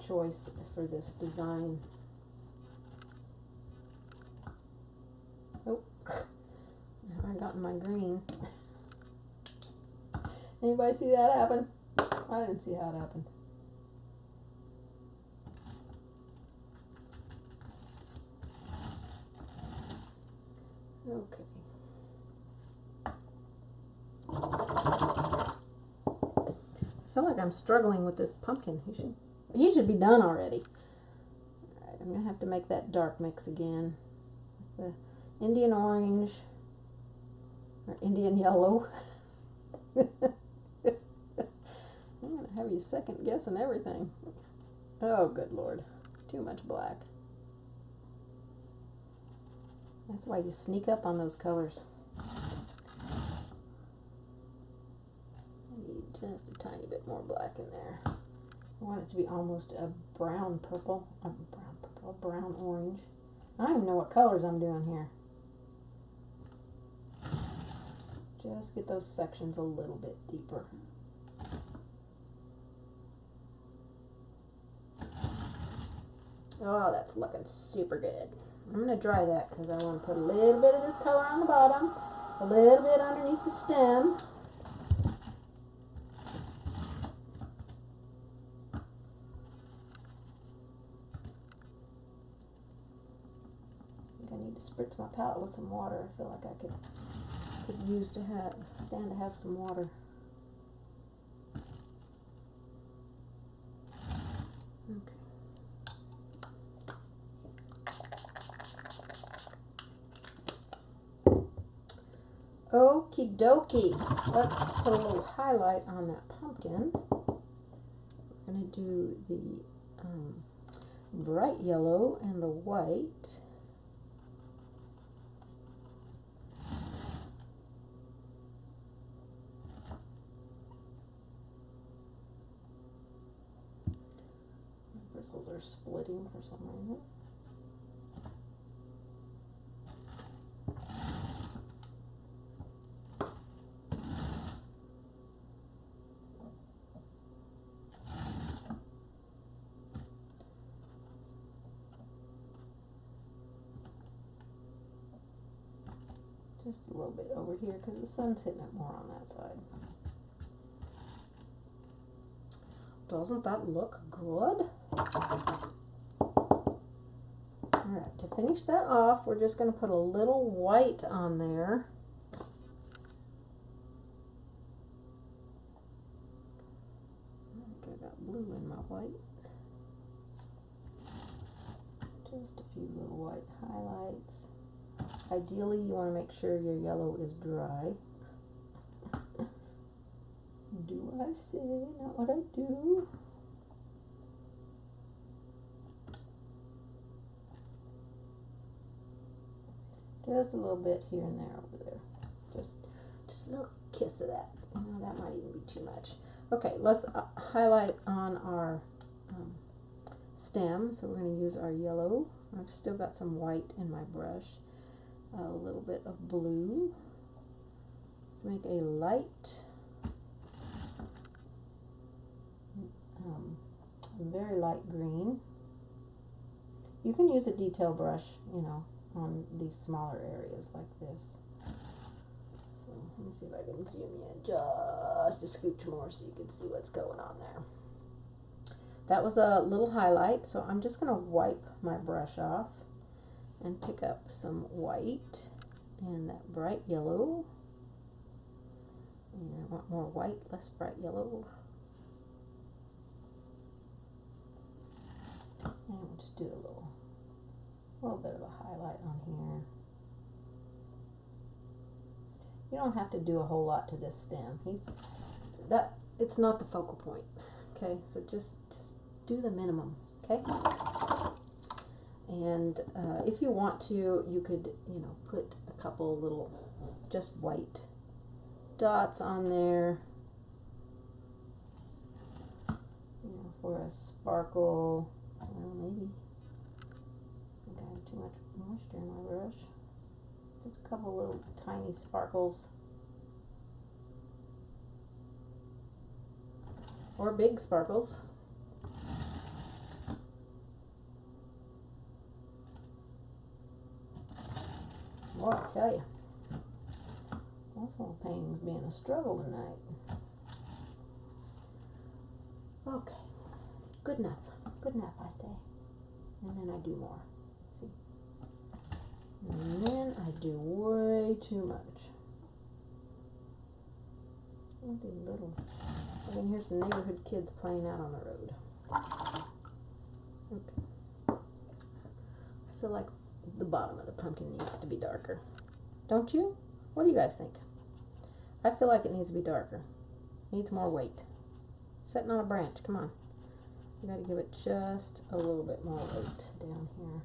choice for this design. Oh, now I've gotten my green. Anybody see that happen? I didn't see how it happened. Okay. I feel like I'm struggling with this pumpkin. He should be done already. Alright, I'm going to have to make that dark mix again. The Indian orange, or Indian yellow. I'm going to have you second guessing everything. Oh, good Lord. Too much black. That's why you sneak up on those colors. Just a tiny bit more black in there. I want it to be almost a brown purple, a brown orange. I don't even know what colors I'm doing here. Just get those sections a little bit deeper. Oh, that's looking super good. I'm going to dry that because I want to put a little bit of this color on the bottom, a little bit underneath the stem. I need to spritz my palette with some water. I feel like I could use to have some water. Okay. Okie dokie. Let's put a little highlight on that pumpkin. We're going to do the bright yellow and the white. Bristles are splitting for some reason. Just a little bit over here because the sun's hitting it more on that side. Doesn't that look good? Alright, to finish that off, we're just going to put a little white on there. I think I got blue in my white. Just a few little white highlights. Ideally, you want to make sure your yellow is dry. Do I say, not what I do? Just a little bit here and there over there. Just a little kiss of that. You know, that might even be too much. Okay, let's highlight on our stem. So we're going to use our yellow. I've still got some white in my brush. A little bit of blue. Make a light, very light green. You can use a detail brush, you know, on these smaller areas like this. So let me see if I can zoom in just a scooch more so you can see what's going on there. That was a little highlight, so I'm just going to wipe my brush off and pick up some white and that bright yellow. And I want more white, less bright yellow. And we'll just do a little bit of a highlight on here. You don't have to do a whole lot to this stem. It's not the focal point. Okay, so just do the minimum. Okay. And if you want to, you could, you know, put a couple little just white dots on there, you know, for a sparkle. Well, maybe I think I have too much moisture in my brush. Just a couple little tiny sparkles, or big sparkles. Boy, I tell you, this little painting's being a struggle tonight. Okay, good enough, I say. And then I do more. See? And then I do way too much. I'll do little. I mean, here's the neighborhood kids playing out on the road. Okay. I feel like the bottom of the pumpkin needs to be darker. Don't you? What do you guys think? I feel like it needs to be darker. Needs more weight. Sitting on a branch, come on. You gotta give it just a little bit more weight down here.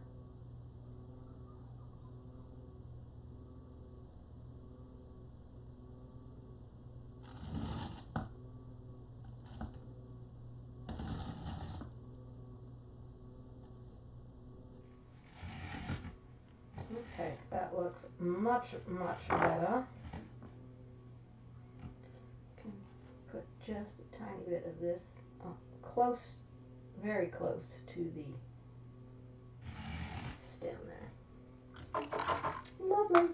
Okay, that looks much, much better. Can put just a tiny bit of this close, very close to the stem there. Lovely,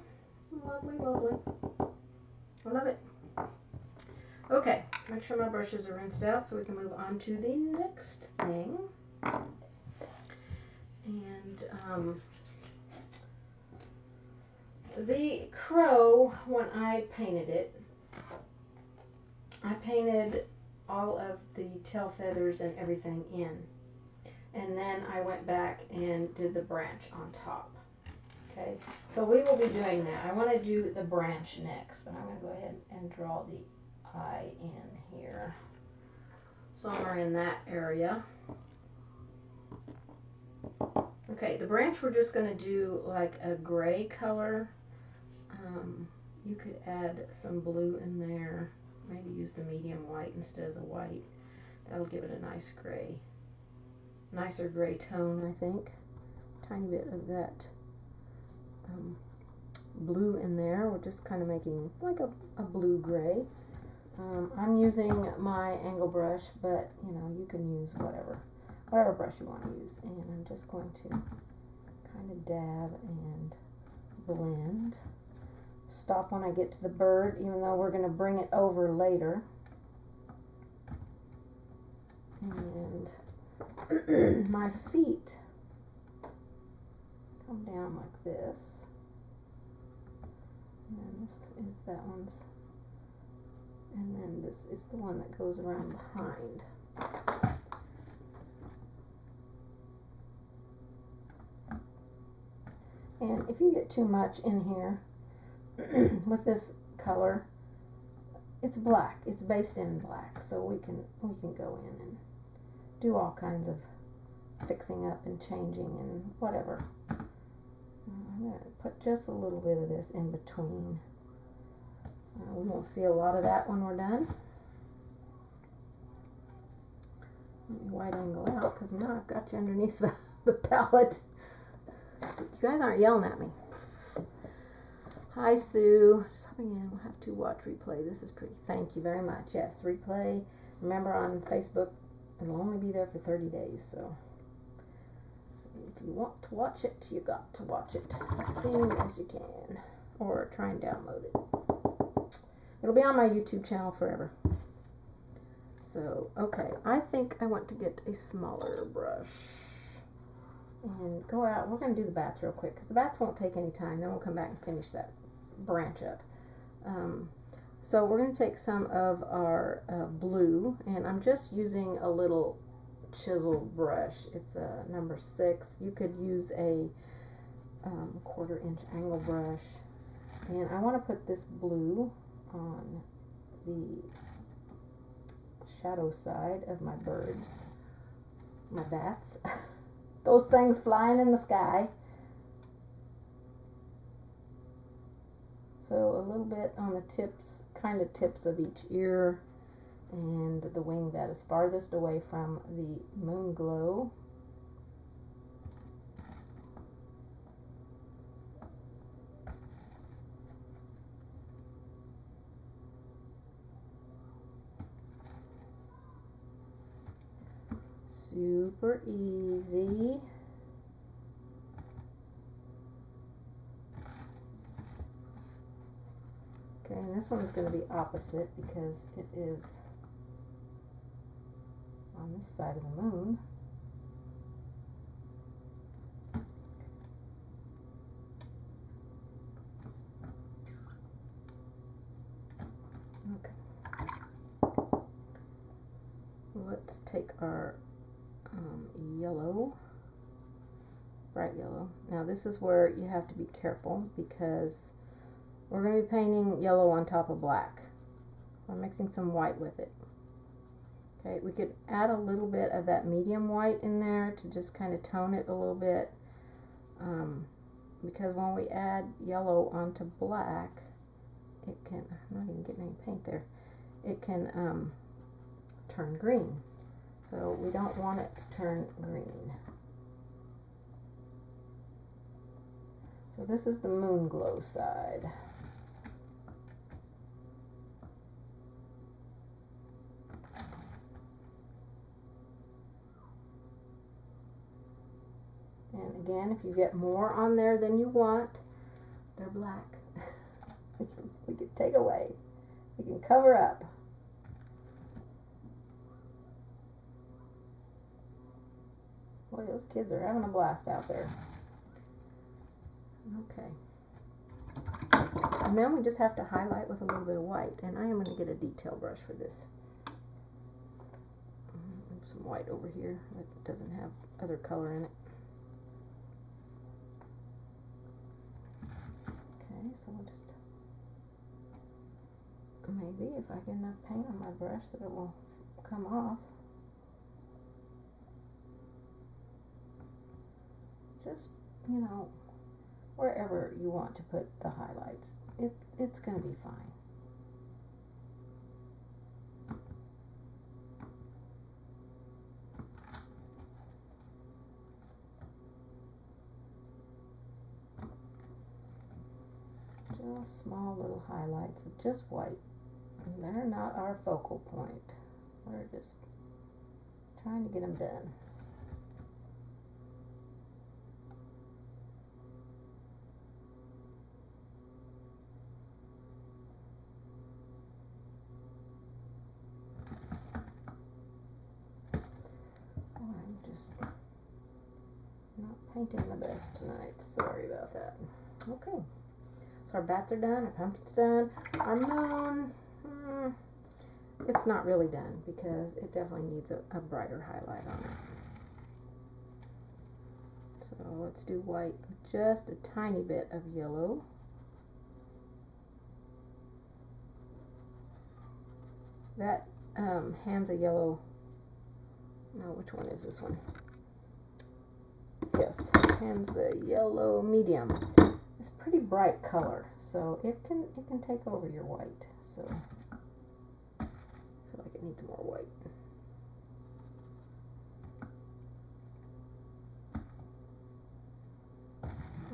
lovely, lovely. I love it. Okay, make sure my brushes are rinsed out so we can move on to the next thing. And the crow, when I painted it, I painted all of the tail feathers and everything in. And then I went back and did the branch on top. Okay, so we will be doing that. I want to do the branch next, but I'm going to go ahead and draw the eye in here. Somewhere in that area. Okay, the branch we're just going to do like a gray color. You could add some blue in there. Maybe use the medium white instead of the white. That'll give it a nice gray. Nicer gray tone, I think. Tiny bit of that blue in there. We're just kind of making like a blue-gray. I'm using my angle brush, but you know, you can use whatever brush you want to use. And I'm just going to kind of dab and blend. Stop when I get to the bird, even though we're going to bring it over later. And my feet come down like this. And then this is that one's, and then this is the one that goes around behind. And if you get too much in here with this color, it's black. It's based in black, so we can go in and do all kinds of fixing up and changing and whatever. I'm going to put just a little bit of this in between. We won't see a lot of that when we're done. Let me wide angle out because now I've got you underneath the palette. You guys aren't yelling at me. Hi, Sue. Just hopping in. We'll have to watch replay. This is pretty. Thank you very much. Yes, replay. Remember, on Facebook, it'll only be there for 30 days. So if you want to watch it, you got to watch it as soon as you can. Or try and download it. It'll be on my YouTube channel forever. So, okay. I think I want to get a smaller brush. And go out. We're going to do the bats real quick because the bats won't take any time. Then we'll come back and finish that branch up. So we're going to take some of our blue, and I'm just using a little chisel brush. It's a number 6. You could use a 1/4 inch angle brush, and I want to put this blue on the shadow side of my birds, my bats. Those things flying in the sky. So a little bit on the tips, kind of tips of each ear, and the wing that is farthest away from the moon glow. Super easy. Okay, and this one is going to be opposite because it is on this side of the moon. Okay. Let's take our yellow, bright yellow. Now this is where you have to be careful because we're going to be painting yellow on top of black. I'm mixing some white with it. Okay, we could add a little bit of that medium white in there to just kind of tone it a little bit, because when we add yellow onto black, it can, I'm not even getting any paint there, it can turn green. So we don't want it to turn green. So this is the moon glow side. And again, if you get more on there than you want, they're black. We can take away. We can cover up. Boy, those kids are having a blast out there. Okay. And then we just have to highlight with a little bit of white. And I am going to get a detail brush for this. Some white over here that doesn't have other color in it. Okay, so we'll just, maybe if I get enough paint on my brush that it will come off. Just, you know, wherever you want to put the highlights, it's going to be fine. Just small little highlights of just white. And they're not our focal point. We're just trying to get them done. I'm just not painting the best tonight. Sorry about that. Okay. So our bats are done. Our pumpkin's done. Our moon, it's not really done because it definitely needs a brighter highlight on it. So let's do white with just a tiny bit of yellow. That hands a yellow. No, which one is this one? Yes, hands a yellow medium. It's a pretty bright color, so it can take over your white. So I feel like it needs more white.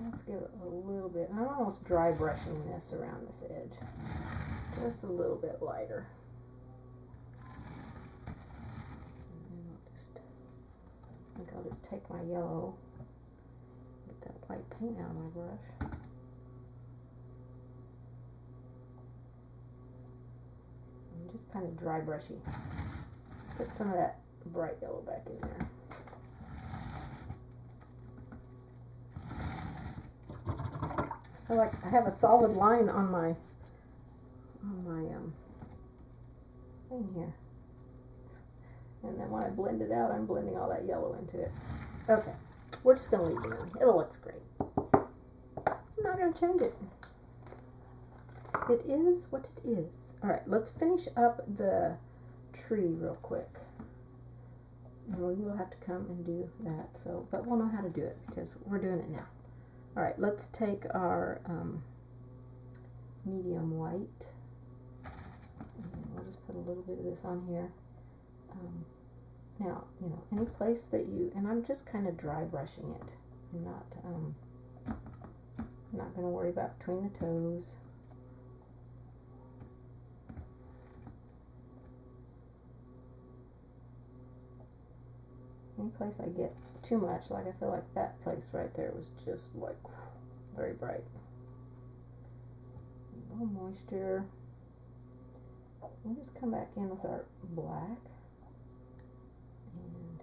Let's give it a little bit. I'm almost dry brushing this around this edge, just a little bit lighter. I'll just take my yellow, get that white paint out of my brush. And just kind of dry brushy. Put some of that bright yellow back in there. I feel like I have a solid line on my thing here. And then when I blend it out, I'm blending all that yellow into it. Okay, we're just going to leave it in. It looks great. I'm not going to change it. It is what it is. All right, let's finish up the tree real quick. And we will have to come and do that. So, but we'll know how to do it because we're doing it now. All right, let's take our medium white. And we'll just put a little bit of this on here. Now, you know, any place that you, and I'm just kind of dry brushing it. I'm not going to worry about between the toes. Any place I get too much, like I feel like that place right there was just like very bright. A little moisture. We'll just come back in with our black. And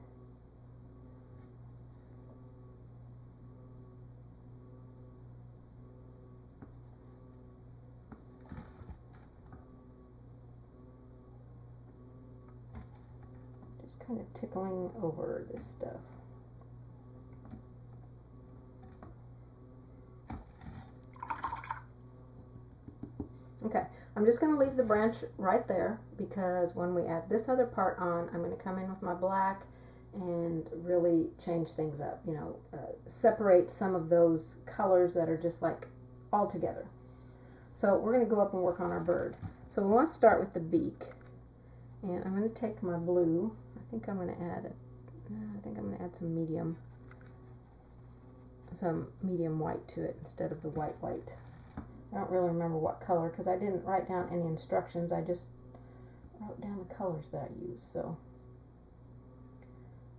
just kind of tickling over this stuff. Okay, I'm just going to leave the branch right there because when we add this other part on, I'm going to come in with my black and really change things up, you know, separate some of those colors that are just like all together. So we're going to go up and work on our bird. So we want to start with the beak, and I'm going to take my blue. I think I'm going to add some medium white to it instead of the white. I don't really remember what color because I didn't write down any instructions. I just wrote down the colors that I used. So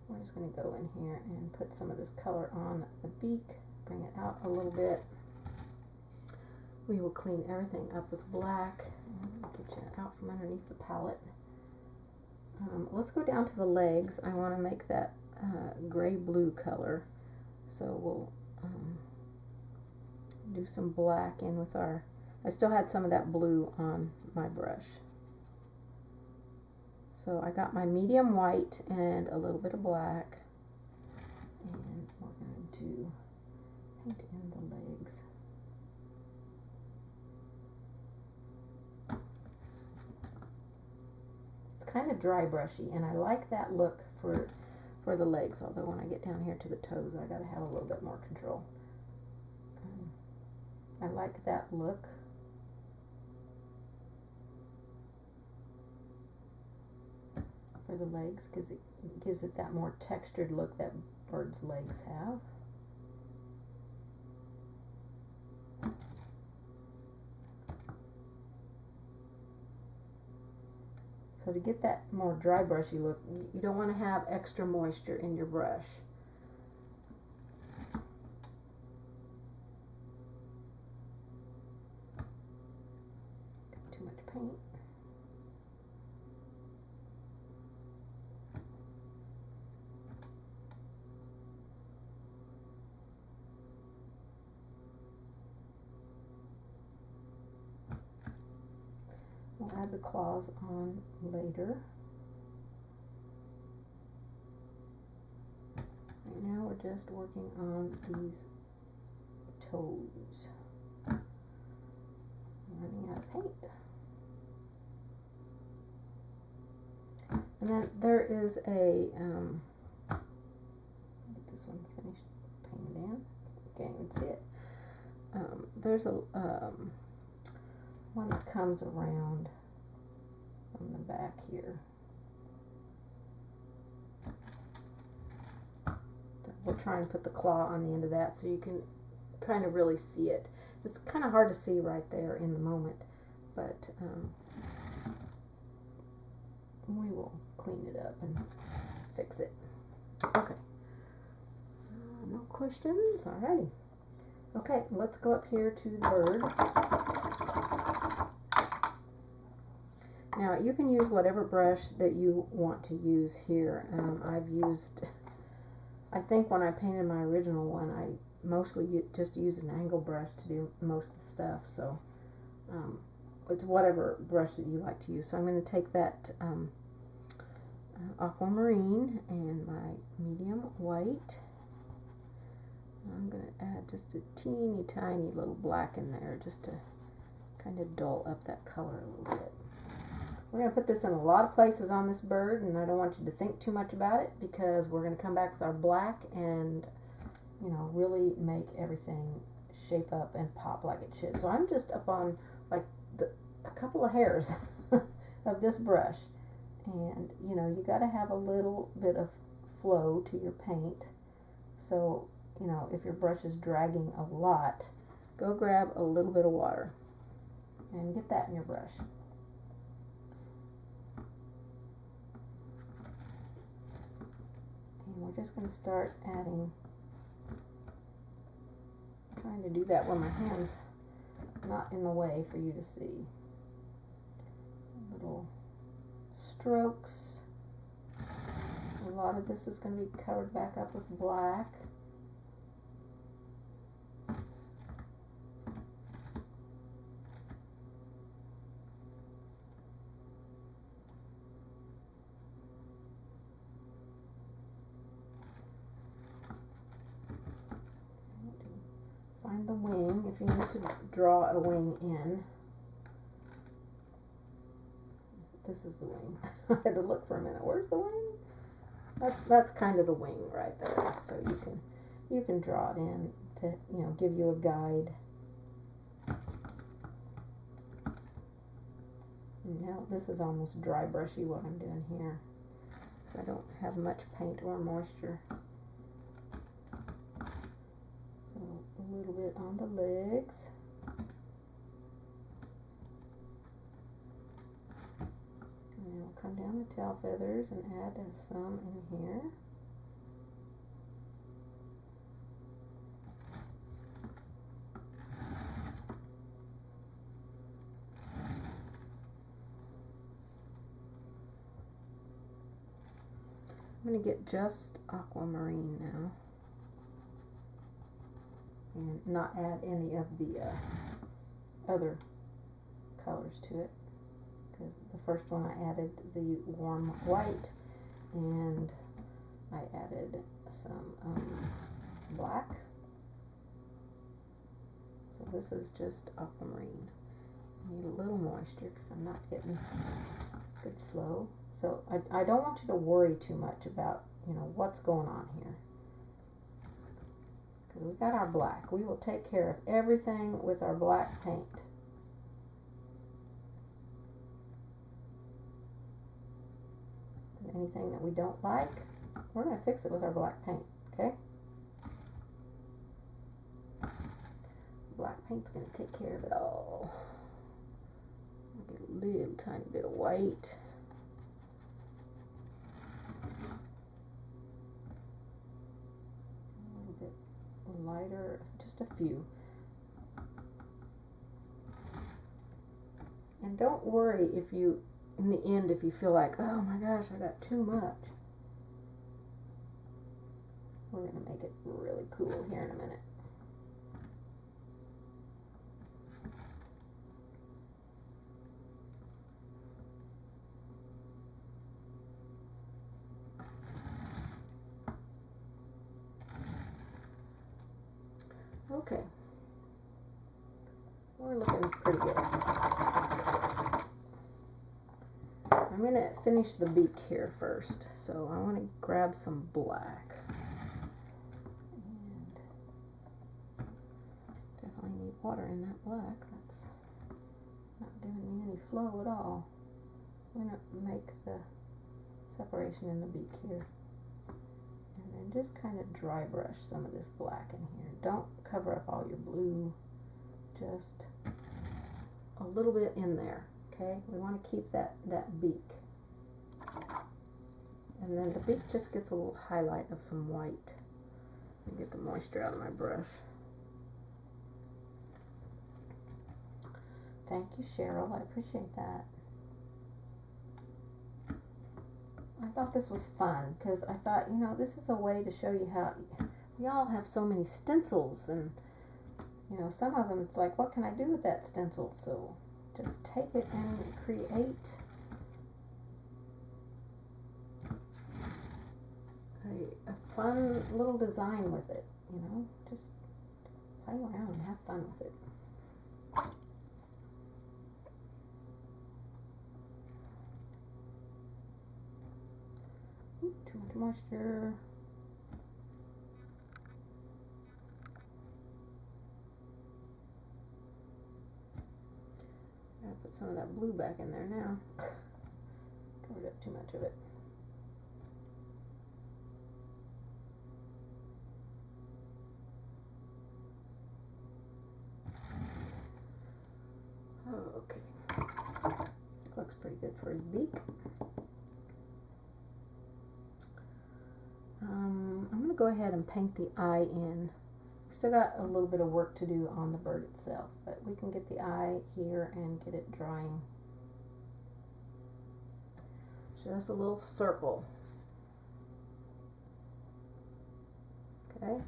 we're just going to go in here and put some of this color on the beak, bring it out a little bit. We will clean everything up with black and get you out from underneath the palette. Let's go down to the legs. I want to make that gray-blue color. So we'll do some black in with our, I still had some of that blue on my brush. So I got my medium white and a little bit of black, and we're going to paint in the legs. It's kind of dry brushy, and I like that look for the legs, although when I get down here to the toes, I got to have a little bit more control. I like that look. For the legs because it gives it that more textured look that birds' legs have. So to get that more dry brushy look, you don't want to have extra moisture in your brush. Too much paint. We'll add the claws on later. Right now we're just working on these toes. Running out of paint. And then there is a, get this one finished painted in. Can't even see it. There's a one that comes around from the back here. So we'll try and put the claw on the end of that so you can kind of really see it. It's kind of hard to see right there in the moment, but we will clean it up and fix it. Okay. No questions? Alrighty. Okay, let's go up here to the bird. Now, you can use whatever brush that you want to use here. I've used, I think when I painted my original one, I mostly just used an angle brush to do most of the stuff, so it's whatever brush that you like to use. So I'm going to take that aquamarine and my medium white. I'm going to add just a teeny tiny little black in there just to kind of dull up that color a little bit. We're going to put this in a lot of places on this bird, and I don't want you to think too much about it because we're going to come back with our black and, you know, really make everything shape up and pop like it should. So I'm just up on like a couple of hairs of this brush, and you know, you got to have a little bit of flow to your paint. So, you know, if your brush is dragging a lot, go grab a little bit of water and get that in your brush. And we're just going to start adding, trying to do that where my hand's not in the way for you to see. Little strokes. A lot of this is going to be covered back up with black. Find the wing if you need to draw a wing in. This is the wing. I had to look for a minute. Where's the wing? That's kind of the wing right there. So you can draw it in to, you know, give you a guide. Now this is almost dry brushy what I'm doing here, so I don't have much paint or moisture. A little bit on the legs. And then we'll come down the tail feathers and add some in here. I'm going to get just aquamarine now and not add any of the other colors to it, because the first one I added the warm white and I added some black. So this is just aquamarine. I need a little moisture because I'm not getting good flow. So I don't want you to worry too much about, you know, what's going on here. Because we've got our black. We will take care of everything with our black paint. And anything that we don't like, we're going to fix it with our black paint, okay? Black paint's going to take care of it all. I'll get a little tiny bit of white. Lighter, just a few. And don't worry if you, in the end, if you feel like, oh my gosh, I got too much. We're going to make it really cool here in a minute. Okay. We're looking pretty good. I'm going to finish the beak here first. So I want to grab some black. And definitely need water in that black. That's not giving me any flow at all. I'm going to make the separation in the beak here. And then just kind of dry brush some of this black in here. Don't cover up all your blue. Just a little bit in there, okay? We want to keep that beak. And then the beak just gets a little highlight of some white. Let me get the moisture out of my brush. Thank you, Cheryl. I appreciate that. I thought this was fun because I thought, you know, this is a way to show you how we all have so many stencils, and you know, some of them it's like, what can I do with that stencil? So just take it and create a fun little design with it, you know, just play around and have fun with it. Ooh, too much moisture. Gotta put some of that blue back in there now. Covered up too much of it. Okay. Looks pretty good for his beak. I'm going to go ahead and paint the eye in. Still got a little bit of work to do on the bird itself, but we can get the eye here and get it drying. Just a little circle. Okay.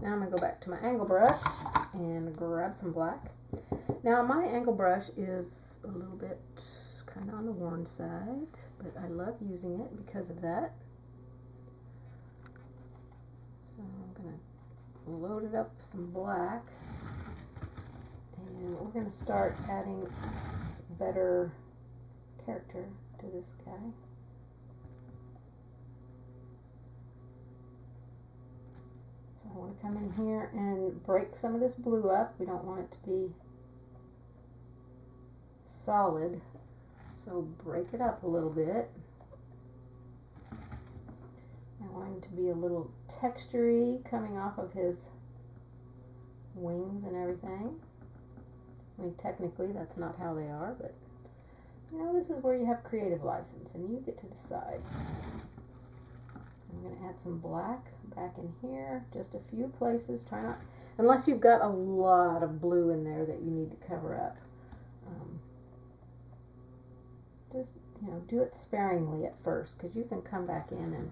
Now I'm going to go back to my angle brush and grab some black. Now my angle brush is a little bit kind of on the worn side, but I love using it because of that. So I'm going to load it up with some black, and we're going to start adding better character to this guy. So I want to come in here and break some of this blue up. We don't want it to be solid, so break it up a little bit. I want him to be a little textury coming off of his wings and everything. I mean, technically that's not how they are, but you know, this is where you have creative license and you get to decide. I'm going to add some black back in here, just a few places. Try not, unless you've got a lot of blue in there that you need to cover up. Just, you know, do it sparingly at first, because you can come back in and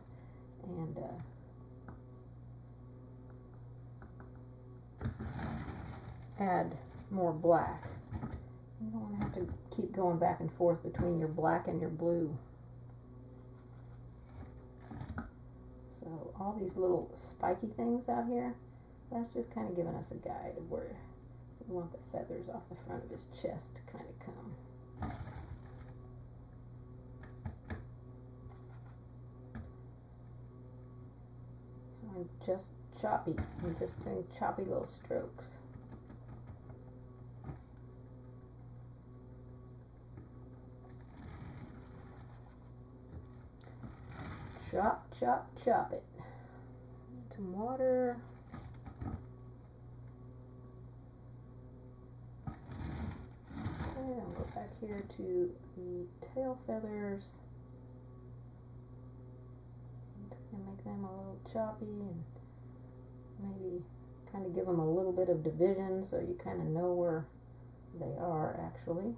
add more black. You don't want to have to keep going back and forth between your black and your blue. So all these little spiky things out here, that's just kind of giving us a guide of where we want the feathers off the front of his chest to kind of come. So I'm just choppy. I'm just doing choppy little strokes. Chop, chop, chop it. Need some water. Okay, I'll go back here to the tail feathers and make them a little choppy, and maybe kind of give them a little bit of division so you kind of know where they are actually.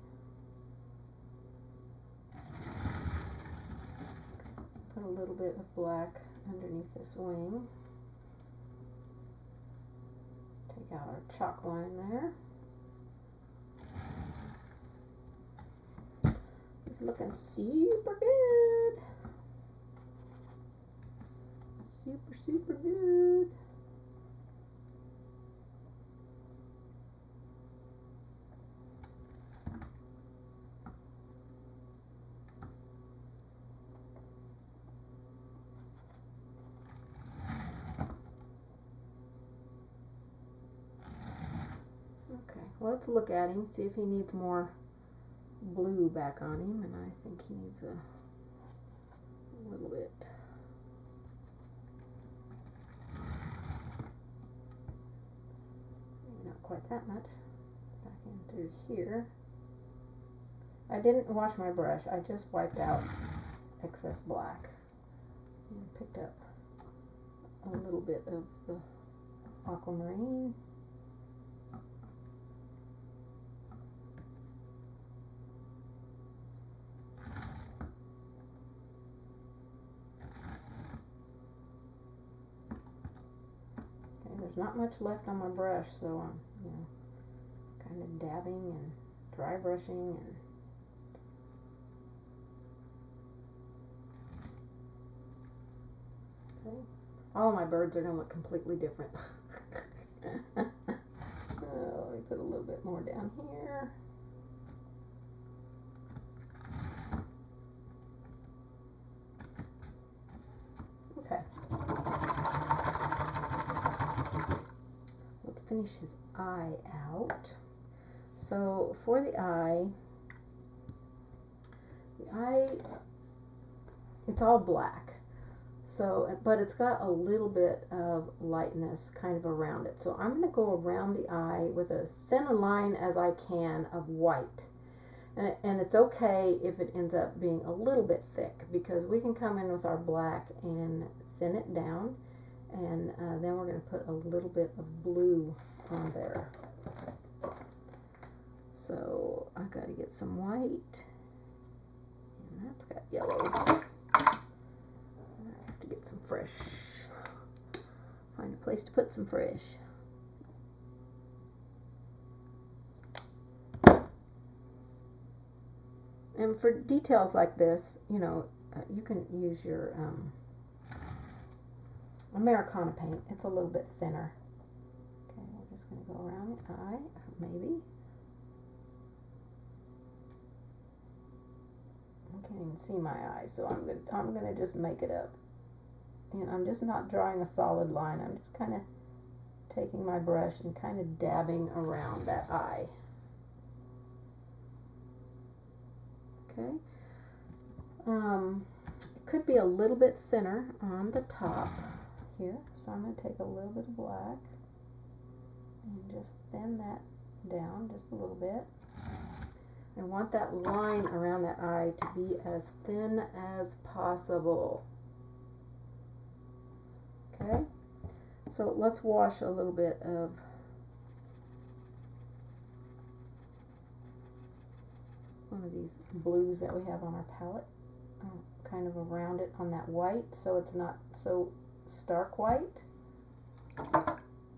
Put a little bit of black underneath this wing. Take out our chalk line there. It's looking super good. Super, super good. let's look at him, see if he needs more blue back on him, and I think he needs a little bit. Maybe not quite that much. Back in through here. I didn't wash my brush, I just wiped out excess black and picked up a little bit of the aquamarine. There's not much left on my brush, so I'm, you know, kind of dabbing and dry brushing and okay. All of my birds are going to look completely different. Let me put a little bit more down here. Okay. Finish his eye out. So for the eye, it's all black. So, but it's got a little bit of lightness kind of around it. So I'm going to go around the eye with as thin a line as I can of white. And it's okay if it ends up being a little bit thick, because we can come in with our black and thin it down. And then we're going to put a little bit of blue on there. So I've got to get some white, and that's got yellow. I have to get some fresh. Find a place to put some fresh. And for details like this, you know, you can use your Americana paint. It's a little bit thinner. Okay, we're just going to go around the eye, maybe. I can't even see my eye, so I'm going to just make it up. And I'm just not drawing a solid line. I'm just kind of taking my brush and kind of dabbing around that eye. Okay. It could be a little bit thinner on the top here, so I'm going to take a little bit of black and just thin that down just a little bit. I want that line around that eye to be as thin as possible. Okay, so let's wash a little bit of one of these blues that we have on our palette, kind of around it on that white, so it's not so stark white.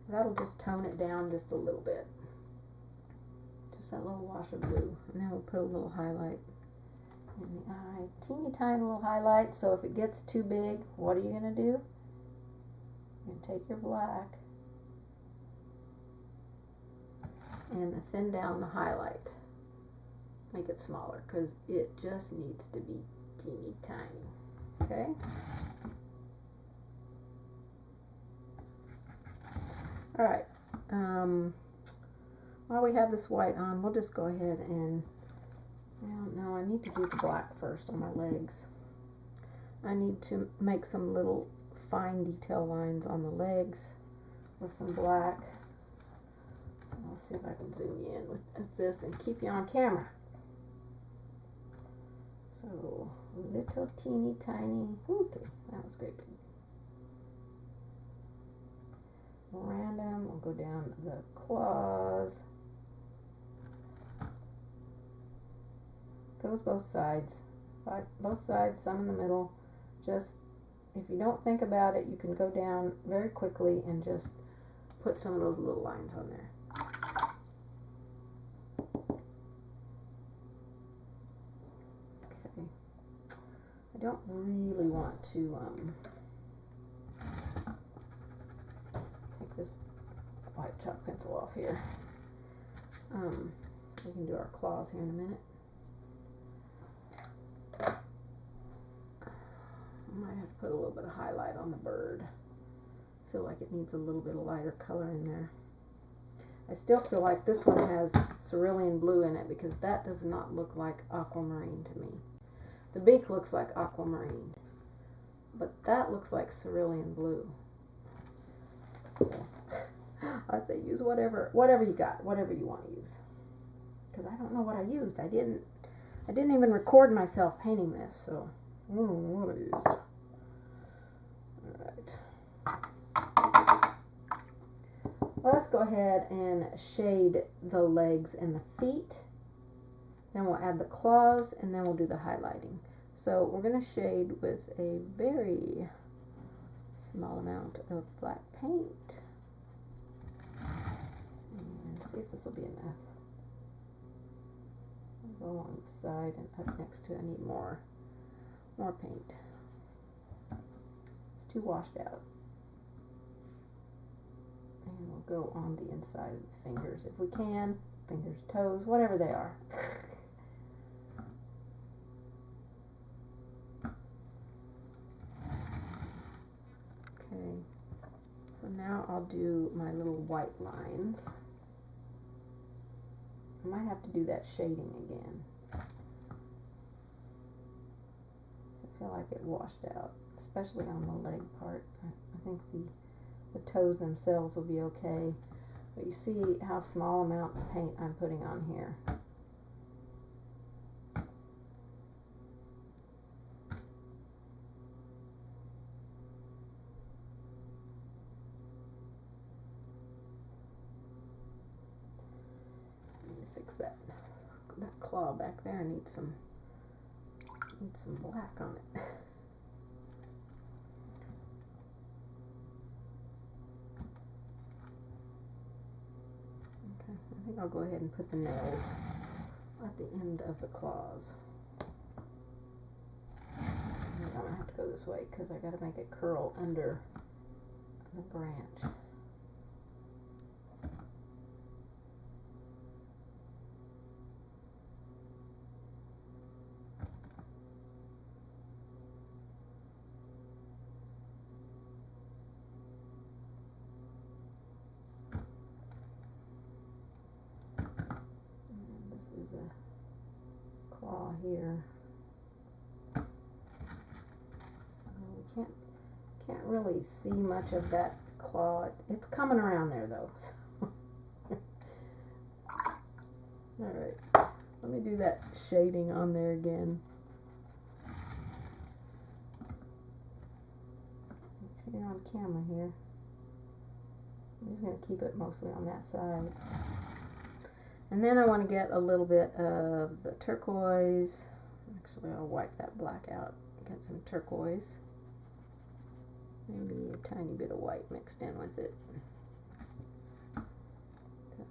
That'll just tone it down just a little bit. Just that little wash of blue. And then we'll put a little highlight in the eye. Teeny tiny little highlight, so if it gets too big, what are you going to do? You're going to take your black and thin down the highlight. Make it smaller, because it just needs to be teeny tiny. Okay? Alright, while we have this white on, we'll just go ahead and, I need to do the black first on my legs. I need to make some little fine detail lines on the legs with some black. I'll see if I can zoom you in with this and keep you on camera. So, little teeny tiny, okay, that was great. Random, we'll go down the claws. Goes both sides. Both sides, some in the middle. Just, if you don't think about it, you can go down very quickly and just put some of those little lines on there. Okay. I don't really want to take this white chalk pencil off here. We can do our claws here in a minute. I might have to put a little bit of highlight on the bird. I feel like it needs a little bit of lighter color in there. I still feel like this one has cerulean blue in it because that does not look like aquamarine to me. The beak looks like aquamarine, but that looks like cerulean blue. So I'd say use whatever you got, whatever you want to use. Because I don't know what I used. I didn't even record myself painting this, so I don't know what I used. Alright. Well, let's go ahead and shade the legs and the feet. Then we'll add the claws, and then we'll do the highlighting. So we're going to shade with a very small amount of black paint. And see if this will be enough. I'll go along the side and up next to it. I need more paint. It's too washed out. And we'll go on the inside of the fingers if we can. Fingers, toes, whatever they are. Okay, so now I'll do my little white lines. I might have to do that shading again. I feel like it washed out, especially on the leg part. I think the toes themselves will be okay. But you see how small amount of paint I'm putting on here. Let me fix that claw back there. Needs some black on it. Okay, I think I'll go ahead and put the nails at the end of the claws. I'm going to have to go this way because I got to make it curl under the branch. And this is a claw here. Can't really see much of that claw. It's coming around there though. So. Alright, let me do that shading on there again. Make sure you're on camera here. I'm just going to keep it mostly on that side. And then I want to get a little bit of the turquoise. Actually, I'll wipe that black out. Get some turquoise. Maybe a tiny bit of white mixed in with it.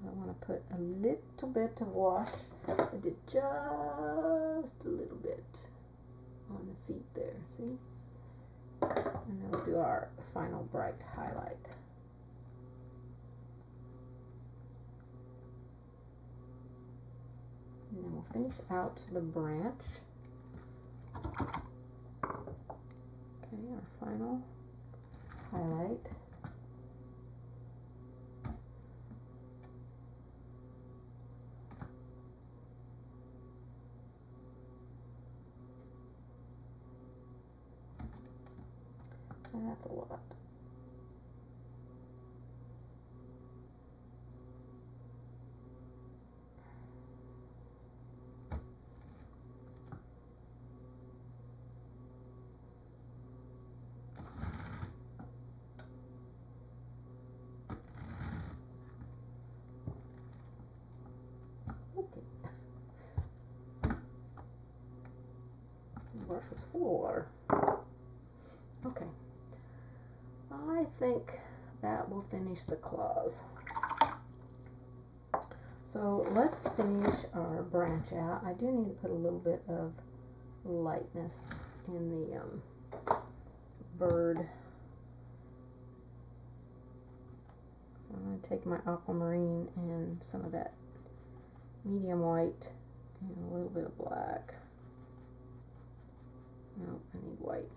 I want to put a little bit of wash. I did just a little bit on the feet there, see? And then we'll do our final bright highlight. And then we'll finish out the branch. Okay, our final highlight. That's a lot. Okay. The brush was full of water. Okay. I think that will finish the claws. So let's finish our branch out. I do need to put a little bit of lightness in the bird. So I'm going to take my aquamarine and some of that medium white and a little bit of black. No, I need white.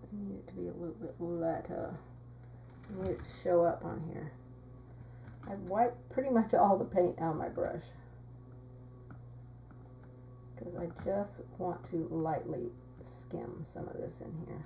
I need it to be a little bit lighter. I need it to show up on here. I've wiped pretty much all the paint out of my brush because I just want to lightly skim some of this in here.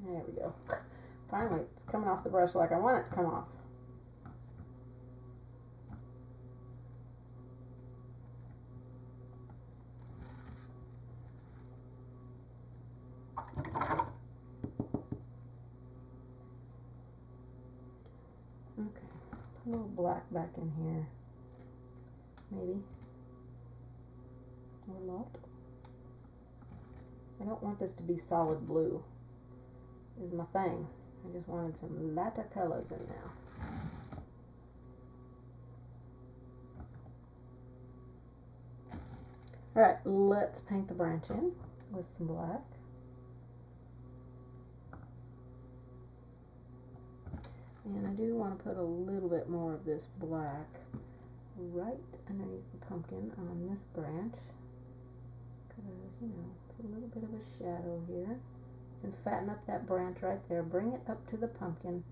There we go. Finally, it's coming off the brush like I want it to come off. Okay, put a little black back in here. Maybe. Or not. I don't want this to be solid blue. Is my thing. I just wanted some lighter colors in now. Alright, let's paint the branch in with some black. And I do want to put a little bit more of this black right underneath the pumpkin on this branch, because, you know, it's a little bit of a shadow here. You can fatten up that branch right there, bring it up to the pumpkin.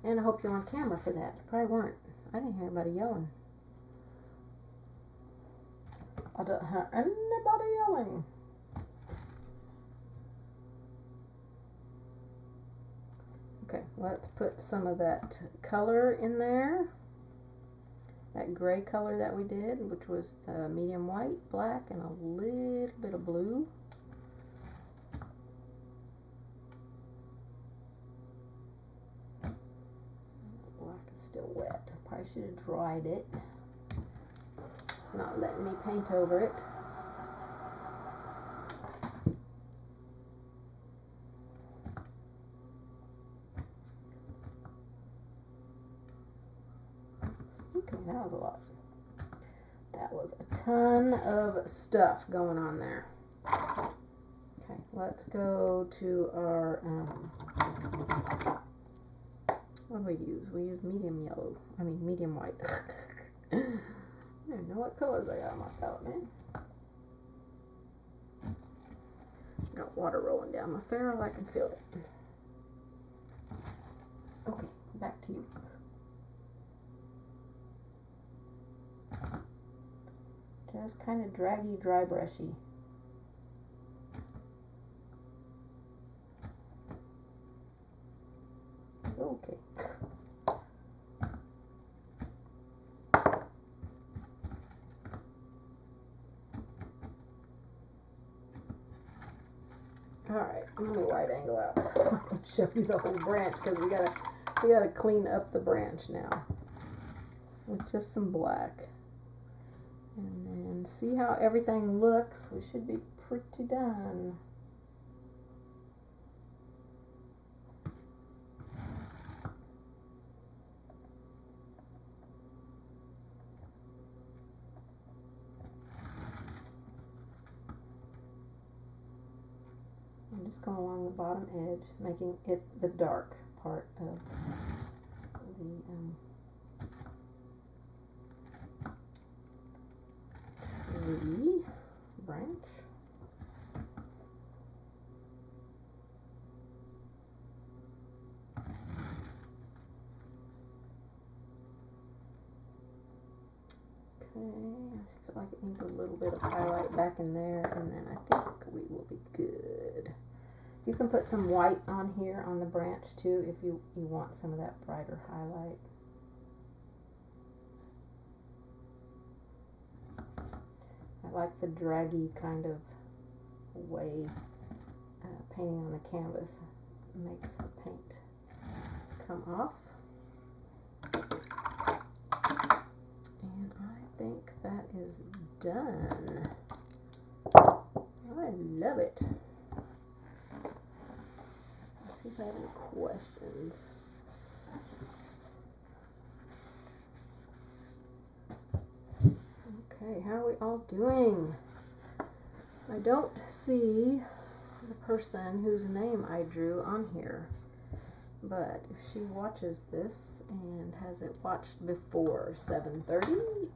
And I hope you're on camera for that. You probably weren't. I didn't hear anybody yelling. I don't hear anybody yelling. Okay, let's put some of that color in there. That gray color that we did, which was the medium white, black, and a little bit of blue. Black is still wet. Probably should have dried it. It's not letting me paint over it. Okay, that was a lot. That was a ton of stuff going on there. Okay, let's go to our, what do we use? We use medium yellow. I mean medium white. I don't know what colors I got on my palette, man. Got water rolling down my ferrule. I can feel it. Okay, back to you. Just kind of draggy, dry brushy. Okay. Alright, let me wide angle out so I can show you the whole branch, because we gotta clean up the branch now with just some black. And then see how everything looks. We should be pretty done. I'm just going along the bottom edge, making it the dark part of the branch. Okay, I feel like it needs a little bit of highlight back in there, and then I think we will be good. You can put some white on here on the branch too if you want some of that brighter highlight. I like the draggy kind of way painting on the canvas makes the paint come off. And I think that is done. I love it. Let's see if I have any questions. Okay, how are we all doing? I don't see the person whose name I drew on here. But if she watches this and hasn't watched before 7:30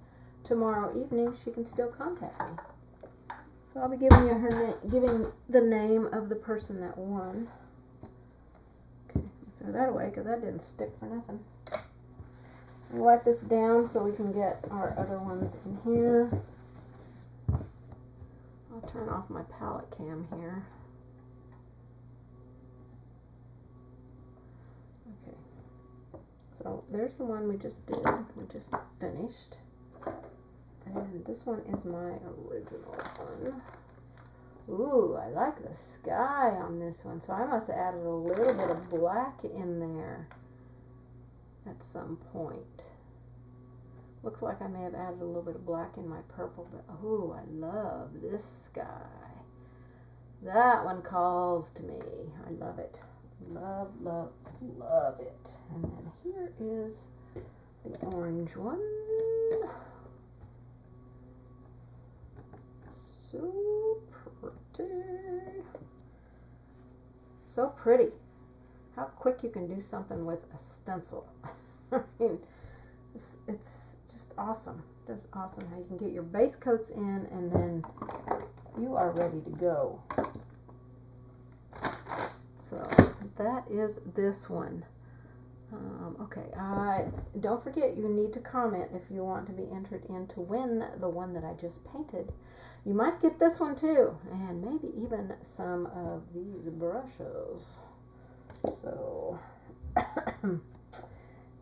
tomorrow evening, she can still contact me. So I'll be giving you giving the name of the person that won. Okay, throw that away because that didn't stick for nothing. I'll wipe this down so we can get our other ones in here. I'll turn off my palette cam here. Okay, so there's the one we just did. We just finished. And this one is my original one. Ooh, I like the sky on this one. So I must have added a little bit of black in there at some point. Looks like I may have added a little bit of black in my purple, but ooh, I love this sky. That one calls to me. I love it. Love, love, love it. And then here is the orange one. So pretty. So pretty. How quick you can do something with a stencil. I mean, it's just awesome. Just awesome how you can get your base coats in and then you are ready to go. So that is this one. Okay, don't forget you need to comment if you want to be entered in to win the one that I just painted. You might get this one too, and maybe even some of these brushes. So,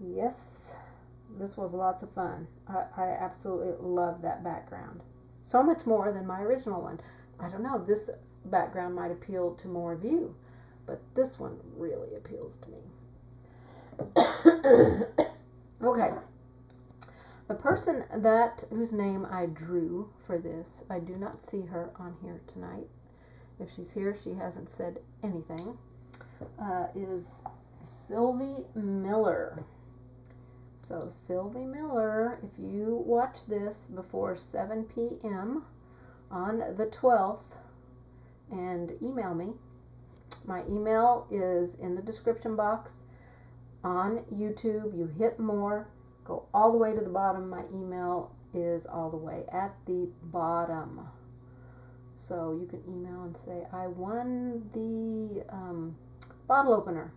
yes, this was lots of fun. I absolutely love that background. So much more than my original one. I don't know, this background might appeal to more of you, but this one really appeals to me. Okay, the person whose name I drew for this, I do not see her on here tonight. If she's here, she hasn't said anything. Is Sylvie Miller. So Sylvie Miller, if you watch this before 7 p.m. on the 12th and email me, my email is in the description box. On YouTube, you hit more, go all the way to the bottom. My email is all the way at the bottom. So you can email and say, I won the bottle opener.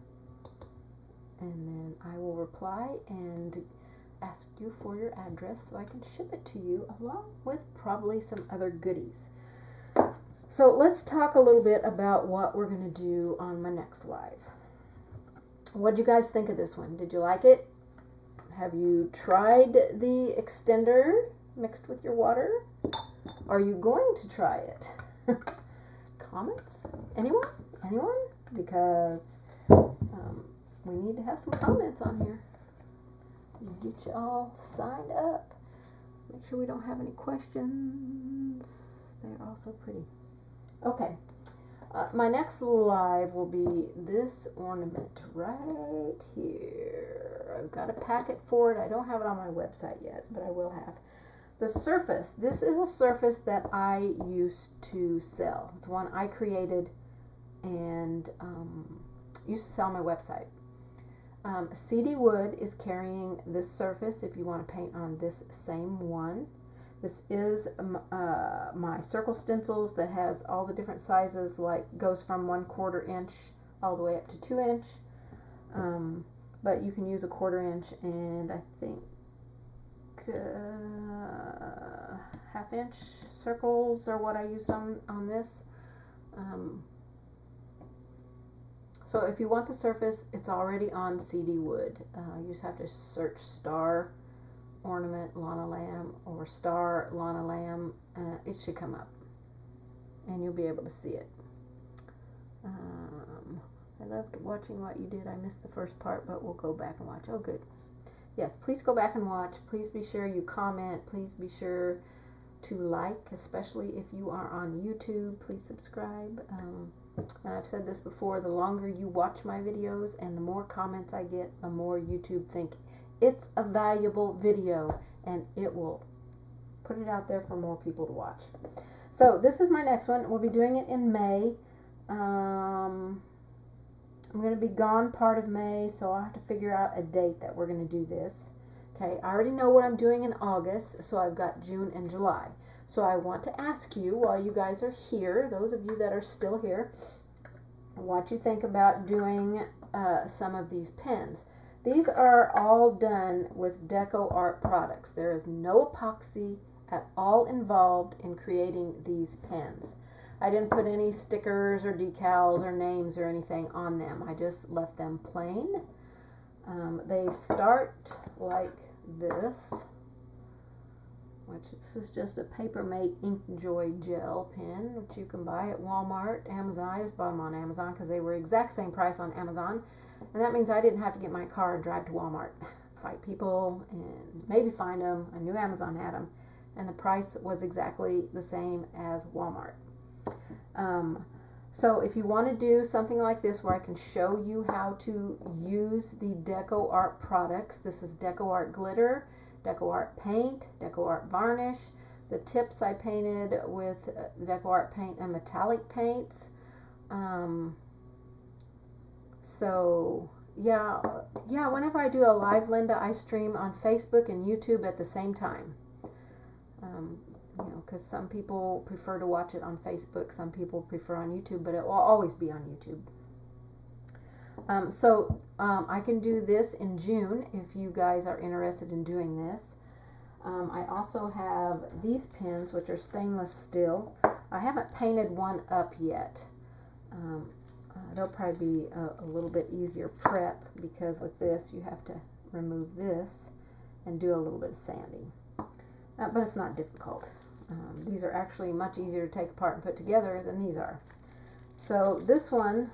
And then I will reply and ask you for your address so I can ship it to you along with probably some other goodies. So let's talk a little bit about what we're going to do on my next live. What do you guys think of this one? Did you like it? Have you tried the extender mixed with your water? Are you going to try it? Comments? Anyone? Anyone? Because we need to have some comments on here. Get you all signed up. Make sure we don't have any questions. They're all so pretty. Okay. My next live will be this ornament right here. I've got a packet for it. I don't have it on my website yet, but I will have. The surface. This is a surface that I used to sell. It's one I created and used to sell on my website. CD Wood is carrying this surface if you want to paint on this same one. This is my circle stencils that has all the different sizes, like goes from 1/4 inch all the way up to 2 inch. But you can use a 1/4 inch and I think 1/2 inch circles are what I used on this. So if you want the surface, it's already on CD Wood. You just have to search star ornament Lonna Lamb or star Lonna Lamb. It should come up and you'll be able to see it. I loved watching what you did. I missed the first part, but we'll go back and watch. Oh, good. Yes, please go back and watch. Please be sure you comment. Please be sure to like, especially if you are on YouTube. Please subscribe. And I've said this before, the longer you watch my videos and the more comments I get, the more YouTube think it's a valuable video and it will put it out there for more people to watch. So this is my next one. We'll be doing it in May. I'm going to be gone part of May, so I'll have to figure out a date that we're going to do this. Okay, I already know what I'm doing in August, so I've got June and July. So I want to ask you, while you guys are here, those of you that are still here, what you think about doing some of these pens. These are all done with Deco Art products. There is no epoxy at all involved in creating these pens. I didn't put any stickers or decals or names or anything on them. I just left them plain. They start like this, which this is just a Papermate Ink Joy gel pen, which you can buy at Walmart, Amazon. I just bought them on Amazon because they were exact same price on Amazon, and that means I didn't have to get my car and drive to Walmart, fight people, and maybe find them. I knew Amazon had them, and the price was exactly the same as Walmart. So if you want to do something like this where I can show you how to use the Deco Art products, this is Deco Art Glitter, Deco Art Paint, Deco Art Varnish. The tips I painted with Deco Art Paint and metallic paints. So yeah, whenever I do a live Linda, I stream on Facebook and YouTube at the same time. You know, because some people prefer to watch it on Facebook, some people prefer on YouTube, but it will always be on YouTube. I can do this in June if you guys are interested in doing this. I also have these pens, which are stainless steel. I haven't painted one up yet. They'll probably be a little bit easier prep, because with this you have to remove this and do a little bit of sanding. But it's not difficult. These are actually much easier to take apart and put together than these are. So this one,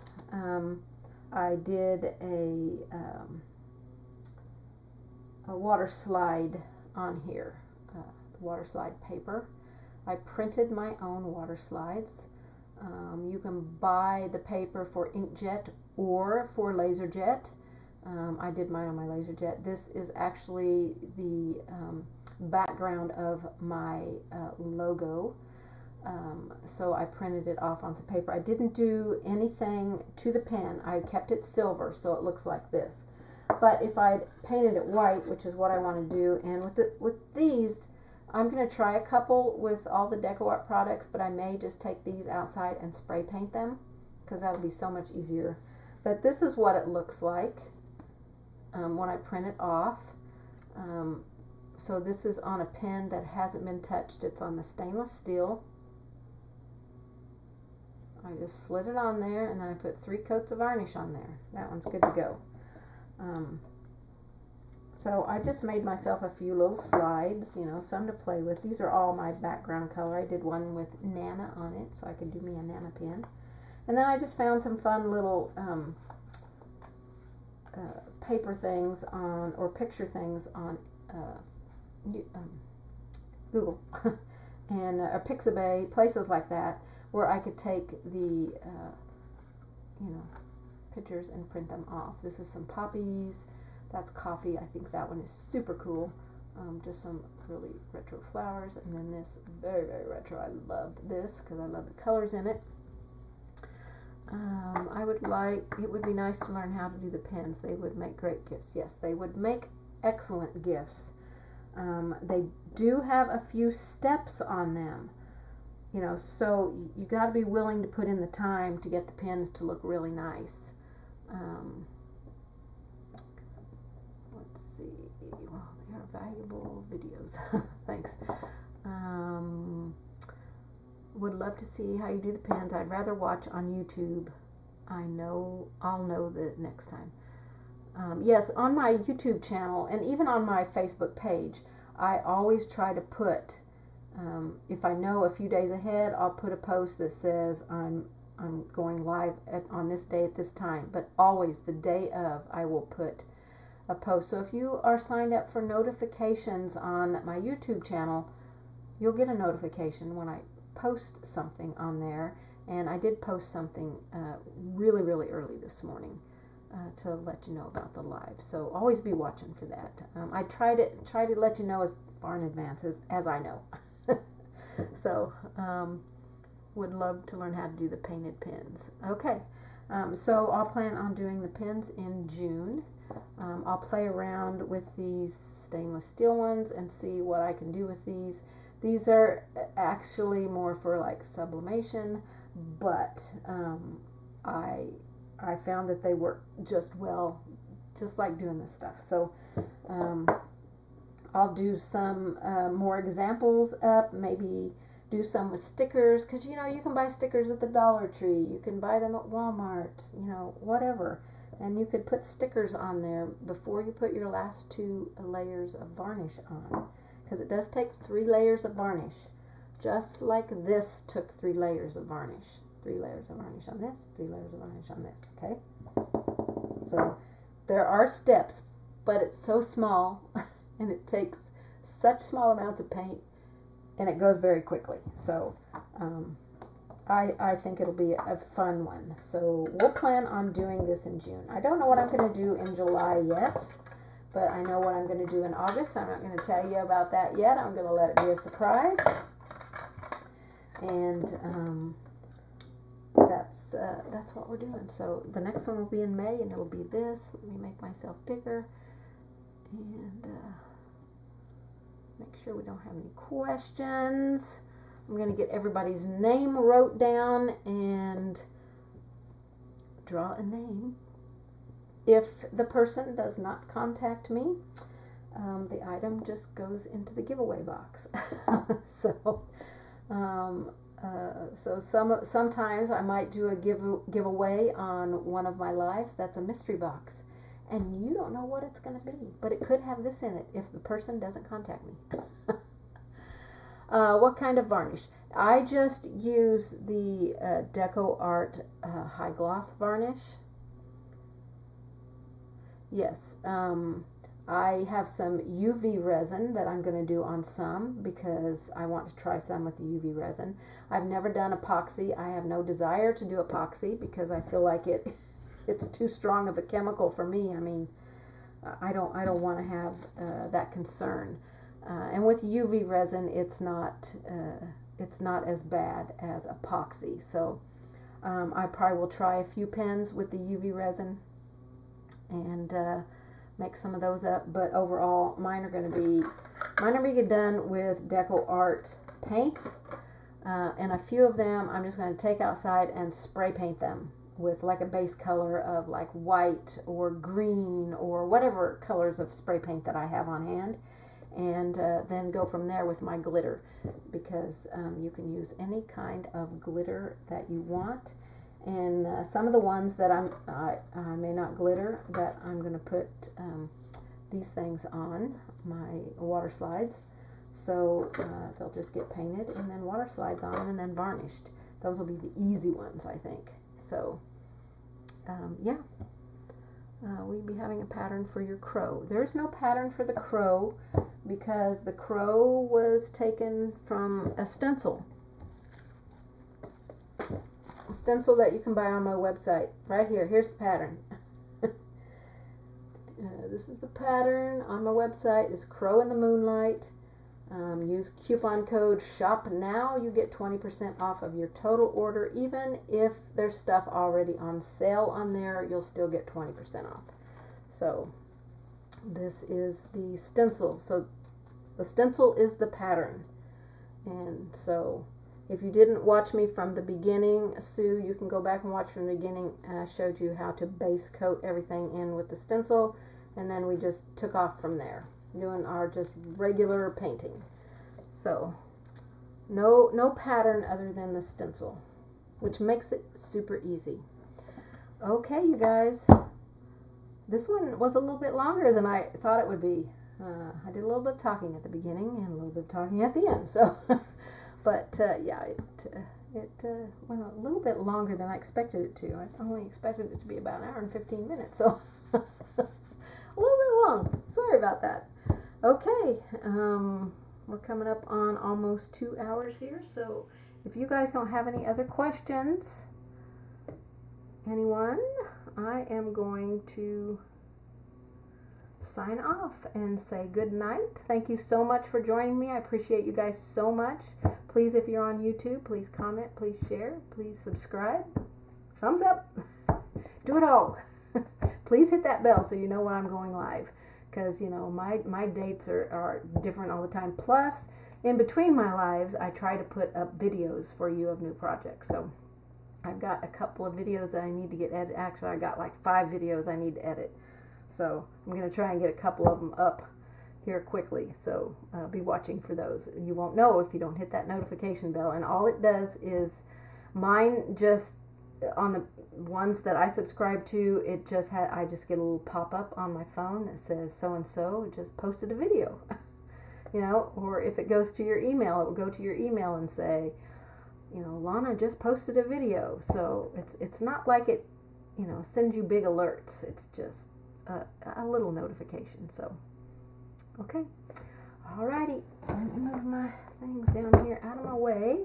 I did a water slide on here, water slide paper. I printed my own water slides. You can buy the paper for inkjet or for laserjet. I did mine on my laserjet. This is actually the background of my logo. So I printed it off on some paper. I didn't do anything to the pen. I kept it silver so it looks like this. But if I'd painted it white, which is what I want to do, and with these, I'm going to try a couple with all the Deco Art products, but I may just take these outside and spray paint them, because that'll be so much easier. But this is what it looks like when I print it off. So this is on a pen that hasn't been touched. It's on the stainless steel. I just slid it on there, and then I put 3 coats of varnish on there. That one's good to go. So I just made myself a few little slides, you know, some to play with. These are all my background color. I did one with Nana on it, so I could do me a Nana pen. And then I just found some fun little paper things on, or picture things on Google and Pixabay, places like that, where I could take the you know, pictures and print them off. This is some poppies. That's coffee. I think that one is super cool. Just some really retro flowers, and then this very, very retro. I love this because I love the colors in it. It would be nice to learn how to do the pens. They would make great gifts. Yes, they would make excellent gifts. They do have a few steps on them, you know, so you got to be willing to put in the time to get the pens to look really nice. Let's see. Well, they are valuable videos. Thanks. Would love to see how you do the pens. I'd rather watch on YouTube. I'll know the next time. Yes, on my YouTube channel and even on my Facebook page, I always try to put, if I know a few days ahead, I'll put a post that says I'm going live on this day at this time. But always the day of, I will put a post. So if you are signed up for notifications on my YouTube channel, you'll get a notification when I post something on there. And I did post something really, really early this morning to let you know about the live. So always be watching for that. I try to let you know as far in advance as I know. So would love to learn how to do the painted pins. Okay, so I'll plan on doing the pins in June. I'll play around with these stainless steel ones and see what I can do with these. These are actually more for like sublimation, but I found that they work just well, just like doing this stuff. So I'll do some more examples up, maybe do some with stickers, because you know you can buy stickers at the Dollar Tree, you can buy them at Walmart, you know, whatever, and you could put stickers on there before you put your last 2 layers of varnish on, because it does take 3 layers of varnish, just like this took 3 layers of varnish. 3 layers of varnish on this, 3 layers of varnish on this, okay? So there are steps, but it's so small and it takes such small amounts of paint and it goes very quickly. So I think it'll be a fun one. So we'll plan on doing this in June. I don't know what I'm going to do in July yet, but I know what I'm going to do in August. I'm not going to tell you about that yet. I'm going to let it be a surprise. And that's what we're doing. So the next one will be in May, and it'll be this. Let me make myself bigger and make sure we don't have any questions. I'm going to get everybody's name wrote down and draw a name. If the person does not contact me, the item just goes into the giveaway box. So sometimes I might do a giveaway on one of my lives. That's a mystery box, and you don't know what it's going to be, but it could have this in it if the person doesn't contact me. What kind of varnish? I just use the Deco Art High Gloss varnish. Yes, I have some UV resin that I'm going to do on some because I want to try some with the UV resin. I've never done epoxy. I have no desire to do epoxy because I feel like it's too strong of a chemical for me. I mean, I don't want to have that concern. And with UV resin, it's not as bad as epoxy. So I probably will try a few pens with the UV resin and make some of those up. But overall, mine are going to be done with Deco Art paints, and a few of them I'm just going to take outside and spray paint them with like a base color of like white or green or whatever colors of spray paint that I have on hand. And then go from there with my glitter, because you can use any kind of glitter that you want. And some of the ones that I may not glitter, that I'm going to put these things on my water slides. So they'll just get painted and then water slides on them and then varnished. Those will be the easy ones, I think. So yeah, we'll be having a pattern for your crow. There's no pattern for the crow because the crow was taken from a stencil. A stencil that you can buy on my website. Right here. Here's the pattern. This is the pattern on my website. It's Crow in the Moonlight. Use coupon code SHOPNOW. You get 20% off of your total order. Even if there's stuff already on sale on there, you'll still get 20% off. So this is the stencil. So the stencil is the pattern. And so if you didn't watch me from the beginning, Sue, you can go back and watch from the beginning. I showed you how to base coat everything in with the stencil, and then we just took off from there, doing our just regular painting. So no pattern other than the stencil, which makes it super easy. Okay, you guys, this one was a little bit longer than I thought it would be. I did a little bit of talking at the beginning and a little bit of talking at the end, so but yeah, it went a little bit longer than I expected it to. I only expected it to be about an hour and 15 minutes, so a little bit long. Sorry about that. Okay, we're coming up on almost 2 hours here, so if you guys don't have any other questions, anyone, I am going to sign off and say good night. Thank you so much for joining me. I appreciate you guys so much. Please, if you're on YouTube, please comment, please share, please subscribe, thumbs up, do it all. Please hit that bell so you know when I'm going live, because you know my dates are different all the time. Plus, in between my lives, I try to put up videos for you of new projects. So I've got a couple of videos that I need to get edited. Actually, I got like 5 videos I need to edit. So I'm going to try and get a couple of them up here quickly. So be watching for those. You won't know if you don't hit that notification bell. And all it does is, mine just, on the ones that I subscribe to, it just I just get a little pop-up on my phone that says so-and-so just posted a video. You know, or if it goes to your email, it will go to your email and say, you know, Lonna just posted a video. So it's not like it, you know, sends you big alerts. It's just a little notification. So, okay. Alrighty. Let me move my things down here out of my way.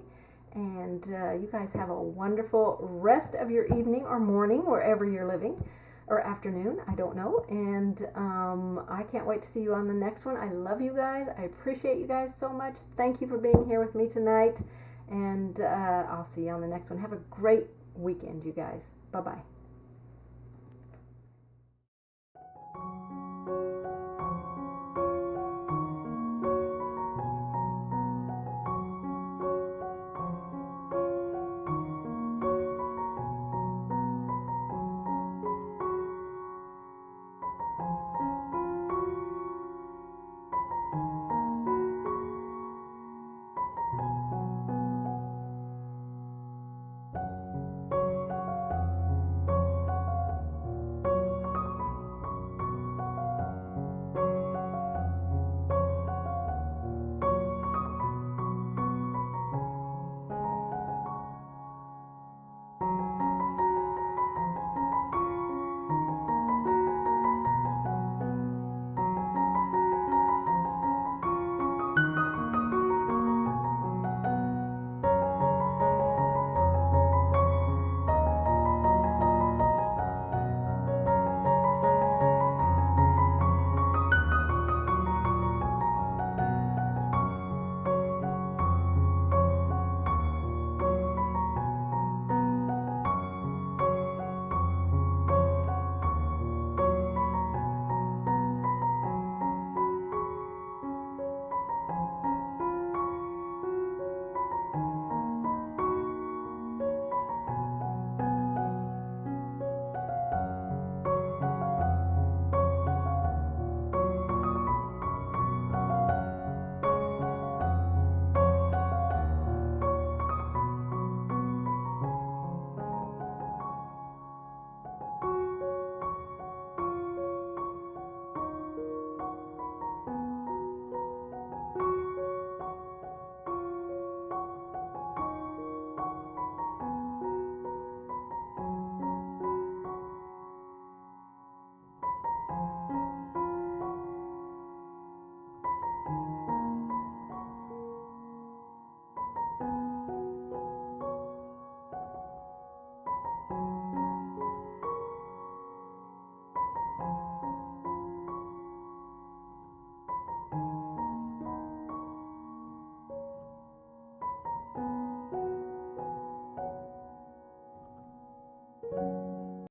And you guys have a wonderful rest of your evening or morning, wherever you're living. Or afternoon, I don't know. And I can't wait to see you on the next one. I love you guys. I appreciate you guys so much. Thank you for being here with me tonight. And I'll see you on the next one. Have a great weekend, you guys. Bye-bye.